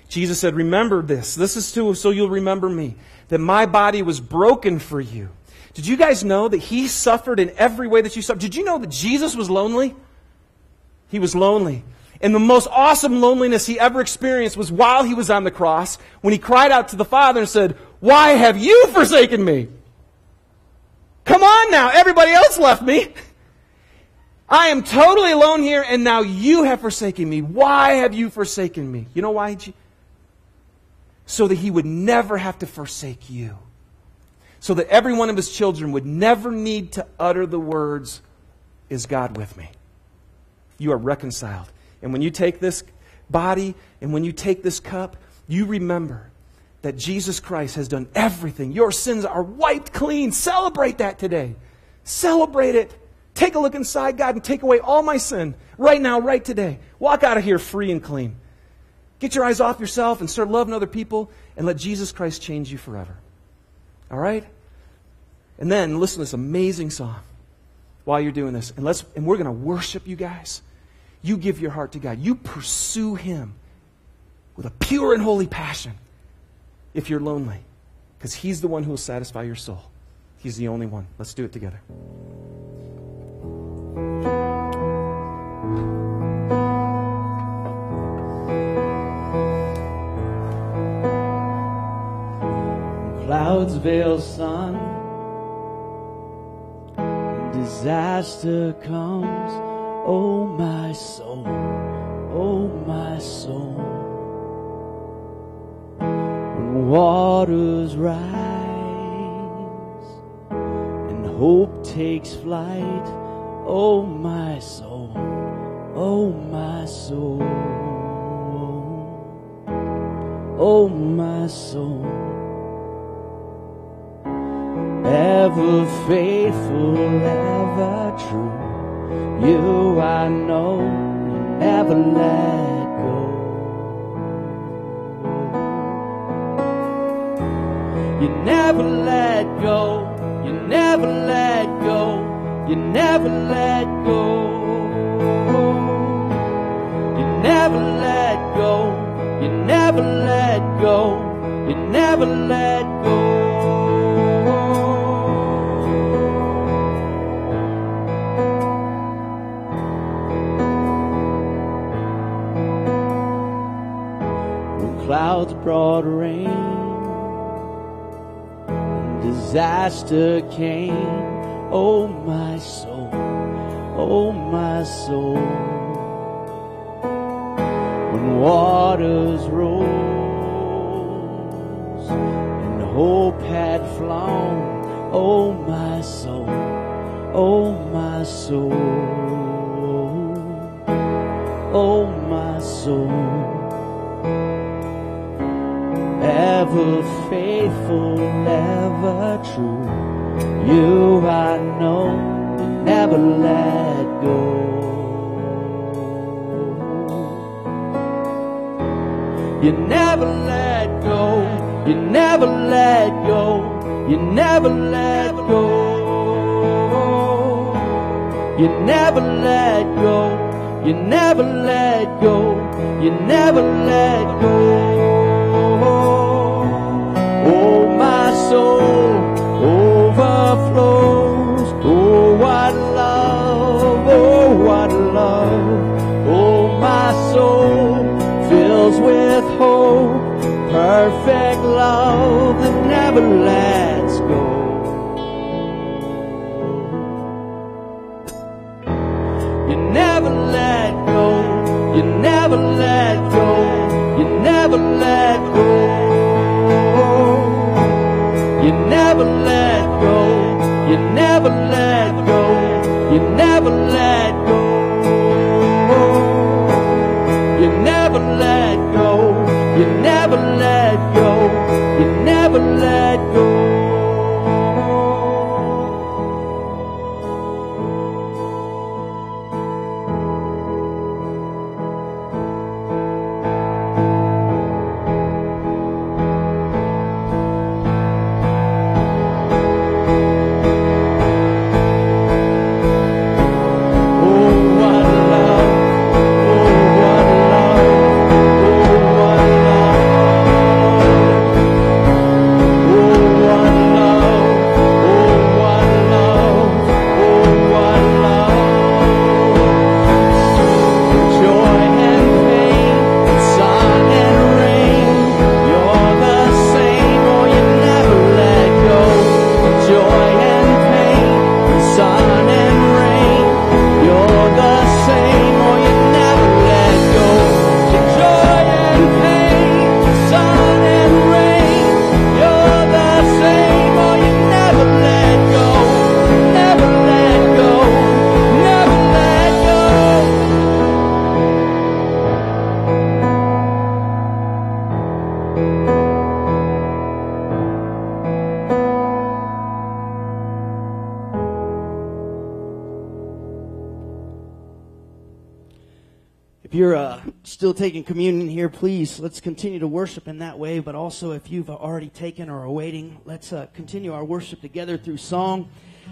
F: Jesus said, remember this. This is so you'll remember me, that my body was broken for you. Did you guys know that He suffered in every way that you suffered? Did you know that Jesus was lonely? He was lonely. And the most awesome loneliness He ever experienced was while He was on the cross, when He cried out to the Father and said, why have you forsaken me? Come on now, everybody else left me. I am totally alone here, and now you have forsaken me. Why have you forsaken me? You know why? So that He would never have to forsake you. So that every one of His children would never need to utter the words, is God with me? You are reconciled. And when you take this body and when you take this cup, you remember that Jesus Christ has done everything. Your sins are wiped clean. Celebrate that today. Celebrate it. Take a look inside God and take away all my sin right now, right today. Walk out of here free and clean. Get your eyes off yourself and start loving other people and let Jesus Christ change you forever. All right? And then listen to this amazing song while you're doing this. And we're going to worship you guys. You give your heart to God. You pursue Him with a pure and holy passion if you're lonely, because He's the one who will satisfy your soul. He's the only one. Let's do it together.
G: Clouds veil sun, disaster comes. Oh my soul, oh my soul. When waters rise and hope takes flight, oh my soul, oh my soul, oh my soul. Ever faithful, ever true, you I know, you never let go. You never let go, you never let go, you never let go. You never let go, you never let go, you never let go. Clouds brought rain, disaster came. Oh my soul, oh my soul. When waters rose and hope had flown, oh my soul, oh my soul, oh my soul. Ever faithful, ever true, you I know, you never let go. You never let go, you never let go, you never let go. You never let go, you never let go, you never let go. Oh, my soul overflows. Oh, what love, oh, what love. Oh, my soul fills with hope. Perfect love that never lets go. You never let go. You never let go. You never let go. You never let go. never let go. If you're still taking communion here, please, let's continue to worship in that way. But also, if you've already taken or are waiting, let's continue our worship together through song.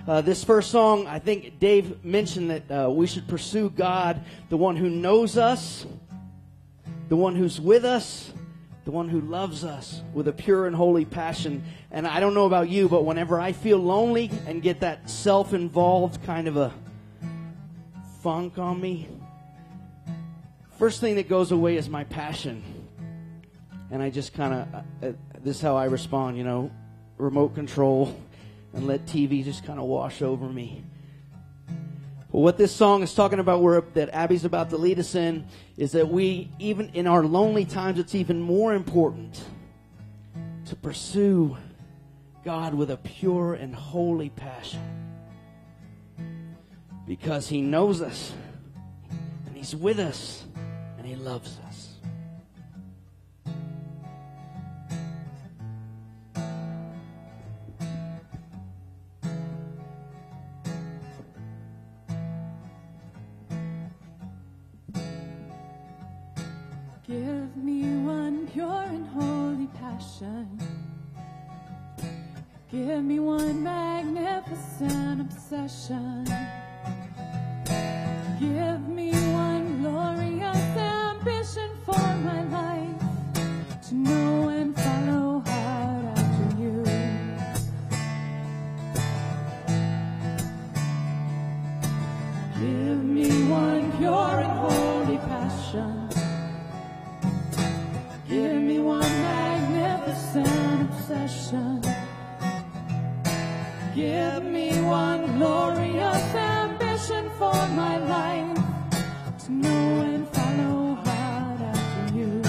G: This first song, I think Dave mentioned that we should pursue God, the one who knows us, the one who's with us, the one who loves us with a pure and holy passion. And I don't know about you, but whenever I feel lonely and get that self-involved kind of a funk on me, first thing that goes away is my passion. And I just kind of, this is how I respond, remote control and let TV just kind of wash over me. But what this song is talking about, that Abby's about to lead us in, is that we, even in our lonely times, it's even more important to pursue God with a pure and holy passion. Because He knows us, and He's with us, and He loves us.
H: Give me one pure and holy passion. Give me one magnificent obsession. Give me one glorious ambition for my life, to know and follow hard after you. Give me one pure and holy passion. Give me one magnificent obsession. Give me one glorious ambition for my life, to know and follow hard after you.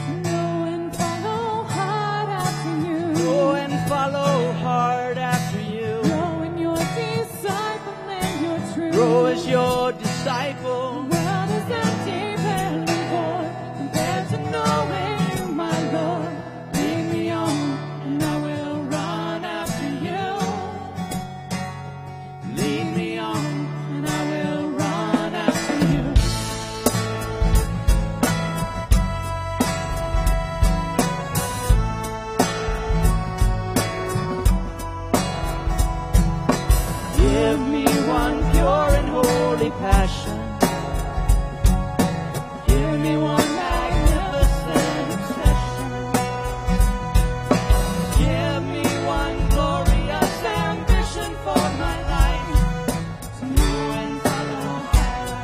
H: To know and follow hard after you.
G: Go and follow hard after you.
H: Grow in your disciple and your truth.
G: Grow as your disciple.
H: The world is empty, barren, void, compared to knowing you, my Lord. Lead me on, and I will run after you. Lead me on, and I will run after you.
G: Give me one pure and holy passion. Give me one magnificent obsession. Give me one glorious ambition for my life, to know and follow hard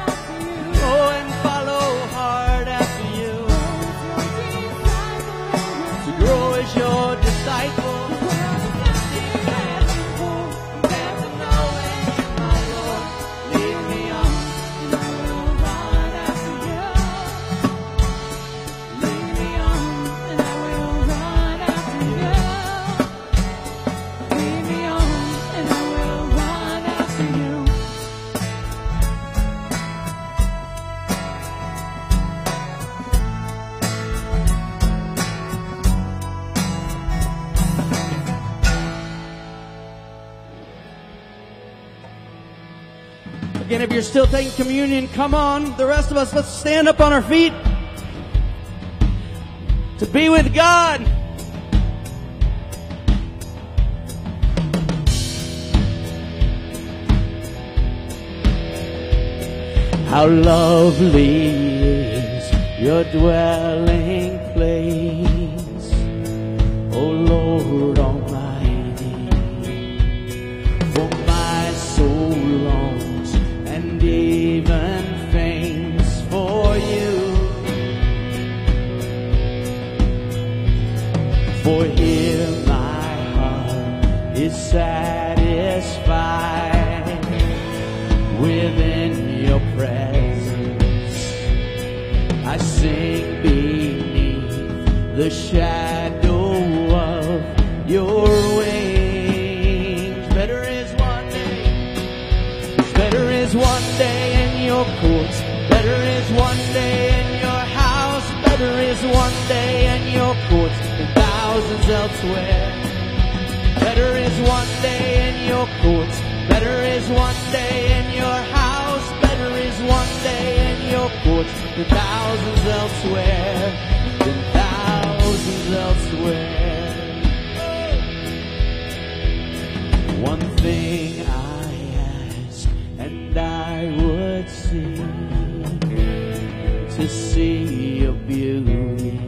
G: after you. Go and follow hard after you. To grow as your disciple. Again, if you're still taking communion, come on. The rest of us, let's stand up on our feet to be with God. How lovely is your dwelling place, O Lord Almighty. For my soul longs and even faints for you. For here my heart is satisfied within your presence. I sing beneath the shadow of your wings. Better is one day in your courts. Better is one day in your house. Better is one day in your courts than thousands elsewhere. Better is one day in your courts. Better is one day in your house. Better is one day in your courts than thousands elsewhere. Than thousands elsewhere. One thing I ask, and I would seek to see your beauty,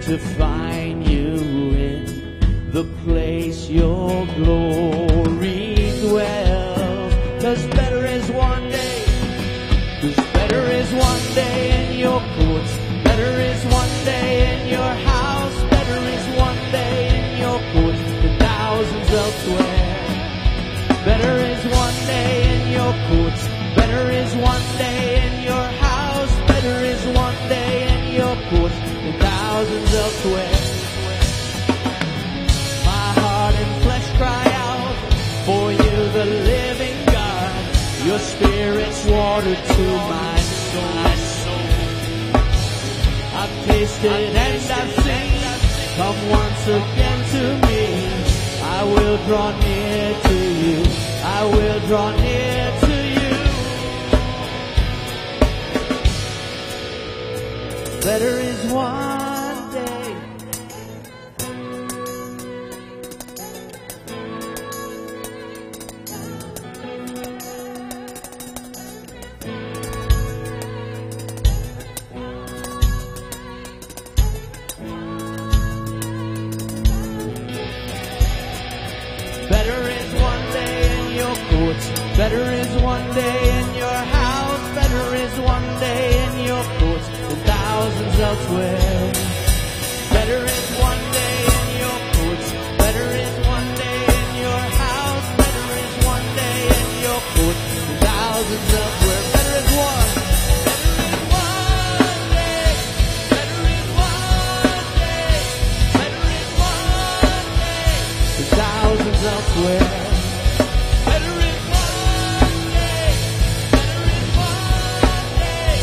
G: to find you in the place your glory dwells. 'Cause better is one day, 'cause better is one day in your courts. Better is one day in your house. Better is one day in your courts than thousands elsewhere. Better is one day in your courts. Better is one day in your house. Better is one day in your courts than thousands elsewhere. My heart and flesh cry out for you, the living God. Your spirit's water to my soul. I've tasted and I've seen. Come once again to me. I will draw near to you. I will draw near to you. Better is one day. Better is one day in your courts. Better is one day in your house. Better is one day in your courts than thousands elsewhere. Better is one day in your courts. Better is one day in your house. Better is one day in your courts than thousands elsewhere. Better is one. Better is one day. Better is one day. Better is one day than thousands elsewhere. Better is one day. Better is one day.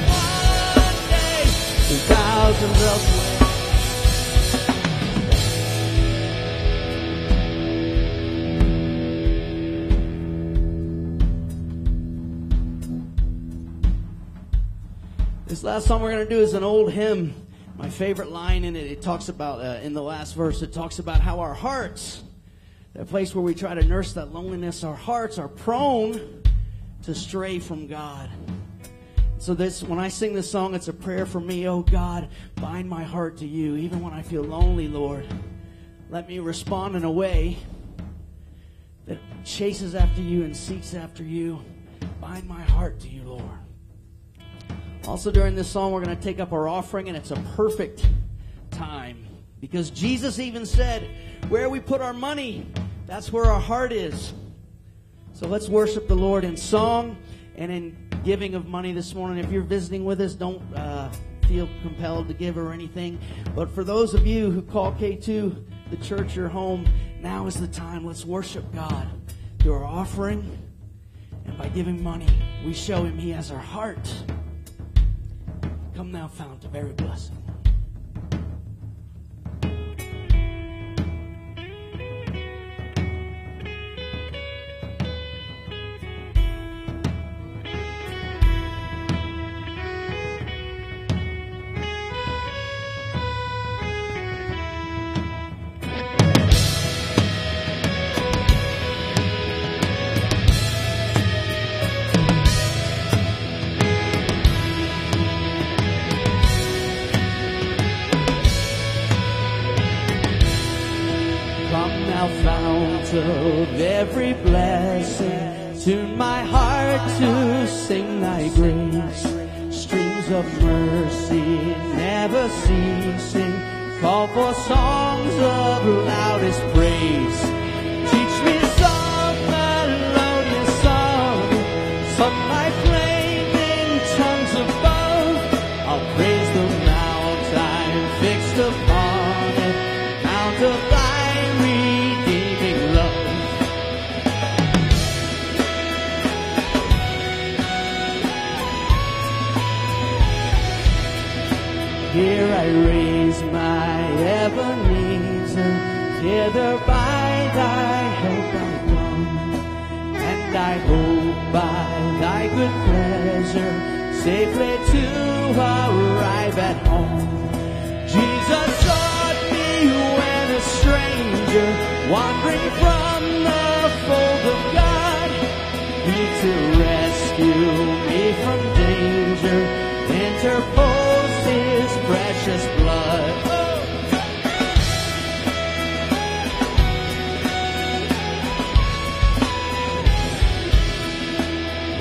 G: One day than thousands elsewhere. This last song we're going to do is an old hymn. My favorite line in it, it talks about, in the last verse, it talks about how our hearts, that place where we try to nurse that loneliness, our hearts are prone to stray from God. So when I sing this song, it's a prayer for me. Oh God, bind my heart to you. Even when I feel lonely, Lord, let me respond in a way that chases after you and seeks after you. Bind my heart to you, Lord. Also during this song, we're going to take up our offering, and it's a perfect time. Because Jesus even said, where we put our money, that's where our heart is. So let's worship the Lord in song and in giving of money this morning. If you're visiting with us, don't feel compelled to give or anything. But for those of you who call K2 the church your home, now is the time. Let's worship God through our offering. And by giving money, we show Him He has our heart. Come now, fount of every blessing. of every blessing. Tune my heart to sing thy grace. Streams of mercy never ceasing. Call for songs of loudest praise. Teach me some melodious song, some my flaming tongues above. I'll praise the mount I'm fixed upon it, mount of thy redeeming love. Here I raise my Ebenezer, hither by thy help I come, and I hope by thy good pleasure safely to arrive at home. Jesus sought me when a stranger, wandering from the fold of God, he to rescue me from danger, interposed his precious blood.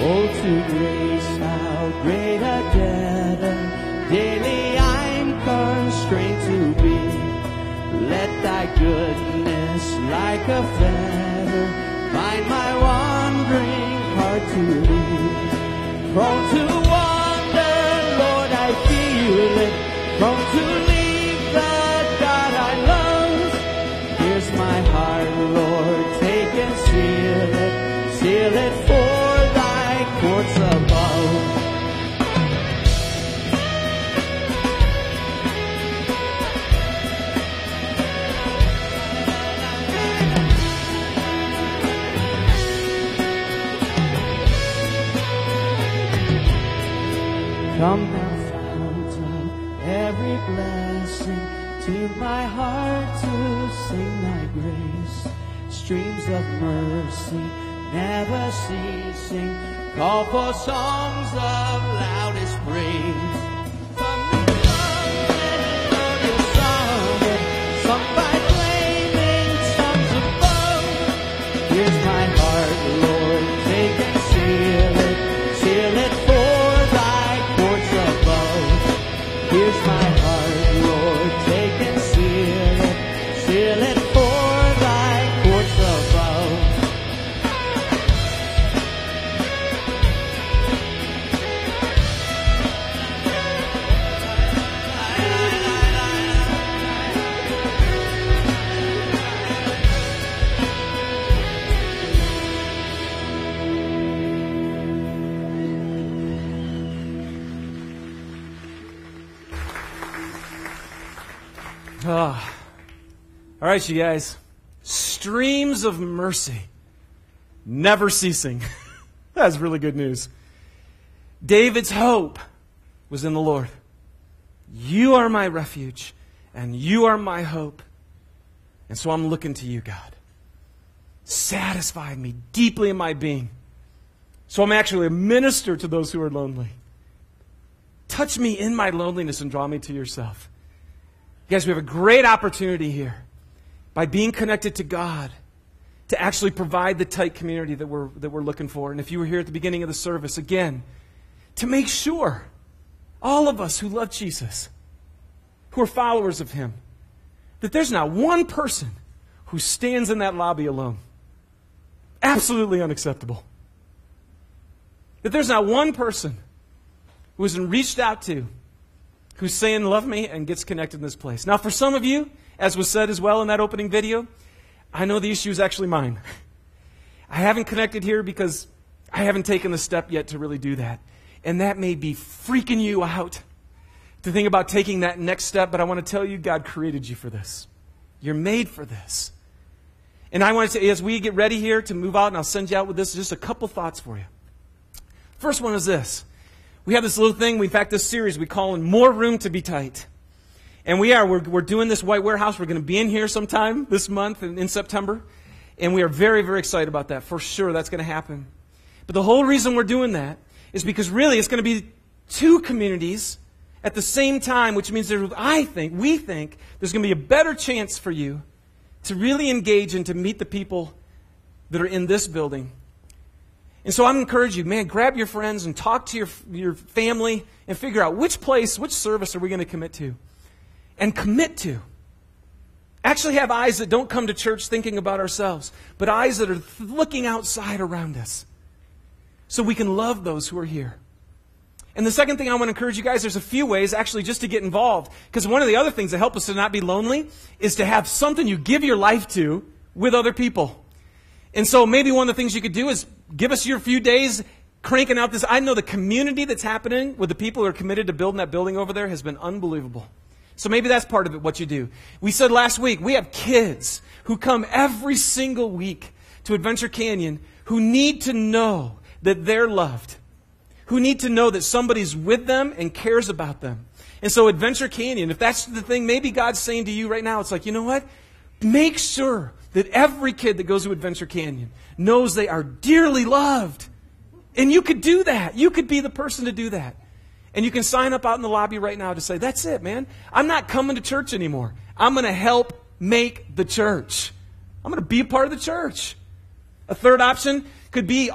G: Oh, to grace, how great a debtor daily I'm constrained to be. Let thy goodness like a fetter bind my wandering heart to thee. Prone to wander, Lord, I feel it. Prone to leave the God I love. Here's my heart, Lord, take and seal it for thy courts above. Come thou fount of every blessing, to my heart to sing thy grace. Streams of mercy never ceasing, call for songs of loudest praise. Some melodious song, sung by flaming tongues above. Here's my heart, Lord, take and seal it for thy courts above. Here's my heart, Lord, take and seal it for thy courts above.
F: All right, you guys. Streams of mercy, never ceasing. That's really good news. David's hope was in the Lord. You are my refuge, and you are my hope. And so I'm looking to you, God. Satisfy me deeply in my being. So I'm actually a minister to those who are lonely. Touch me in my loneliness and draw me to yourself. You guys, we have a great opportunity here by being connected to God to actually provide the tight community that we're looking for. And if you were here at the beginning of the service, again, to make sure all of us who love Jesus, who are followers of Him, that there's not one person who stands in that lobby alone. Absolutely unacceptable. That there's not one person who isn't reached out to, who's saying, love me, and gets connected in this place. Now, for some of you, as was said as well in that opening video, I know the issue is actually mine. I haven't connected here because I haven't taken the step yet to really do that. And that may be freaking you out to think about taking that next step, but I want to tell you, God created you for this. You're made for this. And I want to say, as we get ready here to move out, and I'll send you out with this, just a couple thoughts for you. First one is this. We have this little thing, in fact, this series we call More Room to Be Tight. And we're doing this white warehouse. We're going to be in here sometime this month in September. And we are very, very excited about that. For sure, that's going to happen. But the whole reason we're doing that is because really it's going to be two communities at the same time, which means we think there's going to be a better chance for you to really engage and to meet the people that are in this building. And so I'm encouraging you, man, grab your friends and talk to your family and figure out which service are we going to commit to. And commit to. Actually have eyes that don't come to church thinking about ourselves, but eyes that are looking outside around us so we can love those who are here. And the second thing I want to encourage you guys, there's a few ways actually just to get involved. Because one of the other things that help us to not be lonely is to have something you give your life to with other people. And so maybe one of the things you could do is give us your few days cranking out this. I know the community that's happening with the people who are committed to building that building over there has been unbelievable. So maybe that's part of it, what you do. We said last week, we have kids who come every single week to Adventure Canyon who need to know that they're loved, who need to know that somebody's with them and cares about them. And so Adventure Canyon, if that's the thing, maybe God's saying to you right now, it's like, you know what? Make sure that every kid that goes to Adventure Canyon knows they are dearly loved. And you could do that. You could be the person to do that. And you can sign up out in the lobby right now to say, that's it, man. I'm not coming to church anymore. I'm going to help make the church. I'm going to be a part of the church. A third option could be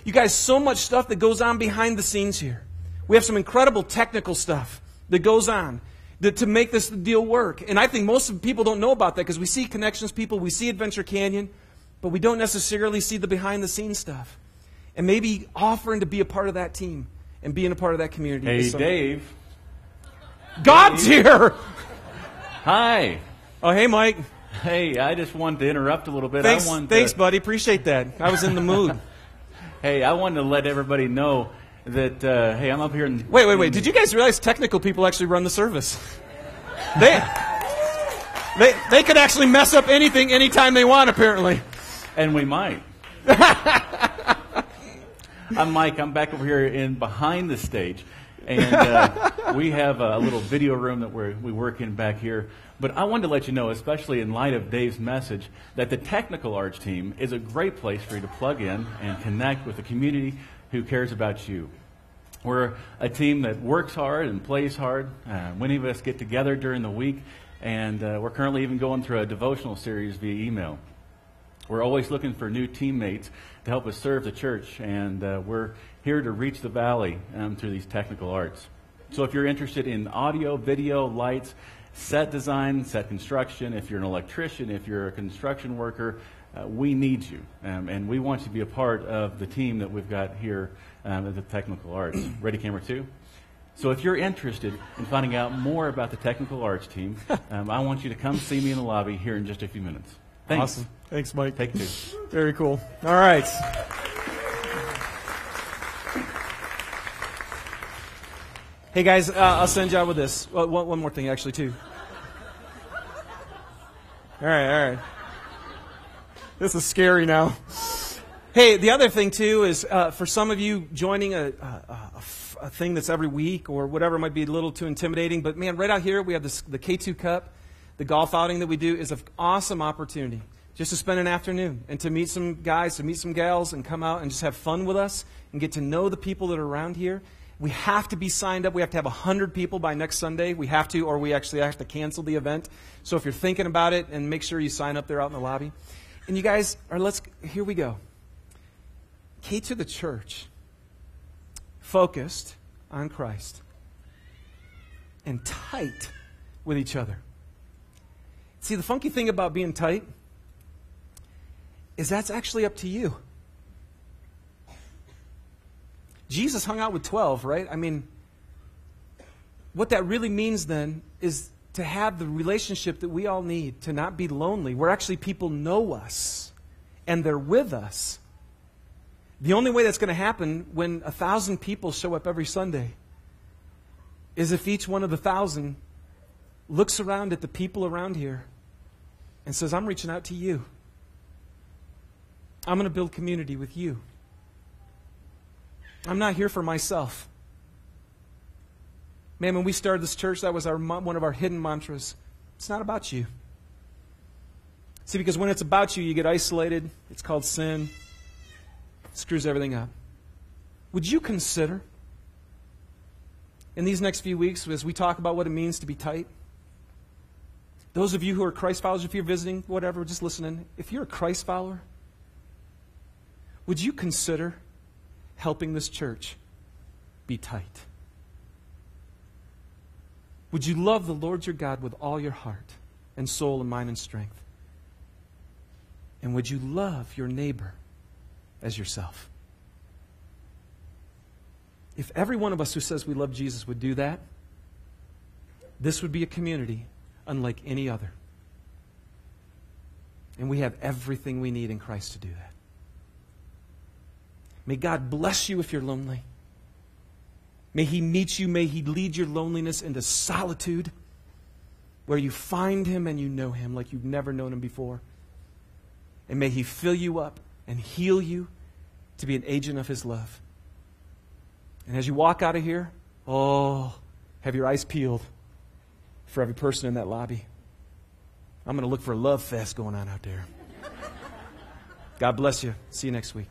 F: you guys, so much stuff that goes on behind the scenes here. We have some incredible technical stuff that goes on to make this deal work. And I think most people don't know about that because we see Connections people, we see Adventure Canyon, but we don't necessarily see the behind the scenes stuff. And maybe offering to be a part of that team and being a part of that community.
I: Hey, Dave.
F: God's here!
I: Hi.
F: Oh, hey, Mike.
I: Hey, I just wanted to interrupt a little bit.
F: Thanks, buddy. Appreciate that. I was in the mood.
I: Hey, I wanted to let everybody know that, hey, I'm up here in...
F: Wait. Did you guys realize technical people actually run the service? They could actually mess up anything anytime they want, apparently.
I: And we might. I'm Mike. I'm back over here behind the stage. And we have a little video room that we work in back here. But I wanted to let you know, especially in light of Dave's message, that the Technical Arts team is a great place for you to plug in and connect with the community who cares about you. We're a team that works hard and plays hard. Many of us get together during the week, and we're currently even going through a devotional series via email. We're always looking for new teammates to help us serve the church, and we're here to reach the valley through these technical arts. So if you're interested in audio, video, lights, set design, set construction, if you're an electrician, if you're a construction worker, we need you. And we want you to be a part of the team that we've got here at the Technical Arts. Ready, camera 2? So if you're interested in finding out more about the Technical Arts team, I want you to come see me in the lobby here in just a few minutes. Thanks.
F: Awesome. Thanks, Mike.
I: Take 2.
F: Very cool. All right. Hey, guys, I'll send you out with this. Well, one more thing, actually, too. All right. This is scary now. Hey, the other thing, too, is for some of you joining a thing that's every week or whatever might be a little too intimidating, but, man, right out here we have the K2 Cup. The golf outing that we do is an awesome opportunity just to spend an afternoon and to meet some guys, to meet some gals, and come out and just have fun with us and get to know the people that are around here. We have to be signed up. We have to have 100 people by next Sunday. We have to, or we actually have to cancel the event. So if you're thinking about it, and make sure you sign up there out in the lobby. And you guys, here we go. K2 the church, focused on Christ and tight with each other. See, the funky thing about being tight is that's actually up to you. Jesus hung out with 12, right? I mean, what that really means then is to have the relationship that we all need, to not be lonely, where actually people know us and they're with us. The only way that's going to happen when 1,000 people show up every Sunday is if each one of the 1,000 looks around at the people around here and says, I'm reaching out to you. I'm going to build community with you. I'm not here for myself. Man, when we started this church, that was one of our hidden mantras. It's not about you. See, because when it's about you, you get isolated. It's called sin. It screws everything up. Would you consider, in these next few weeks, as we talk about what it means to be tight, those of you who are Christ followers, if you're visiting, whatever, just listening, if you're a Christ follower, would you consider helping this church be tight? Would you love the Lord your God with all your heart and soul and mind and strength? And would you love your neighbor as yourself? If every one of us who says we love Jesus would do that, this would be a community unlike any other. And we have everything we need in Christ to do that. May God bless you if you're lonely. May He meet you. May He lead your loneliness into solitude, where you find Him and you know Him like you've never known Him before. And may He fill you up and heal you to be an agent of His love. And as you walk out of here, have your eyes peeled for every person in that lobby. I'm going to look for a love fest going on out there. God bless you. See you next week.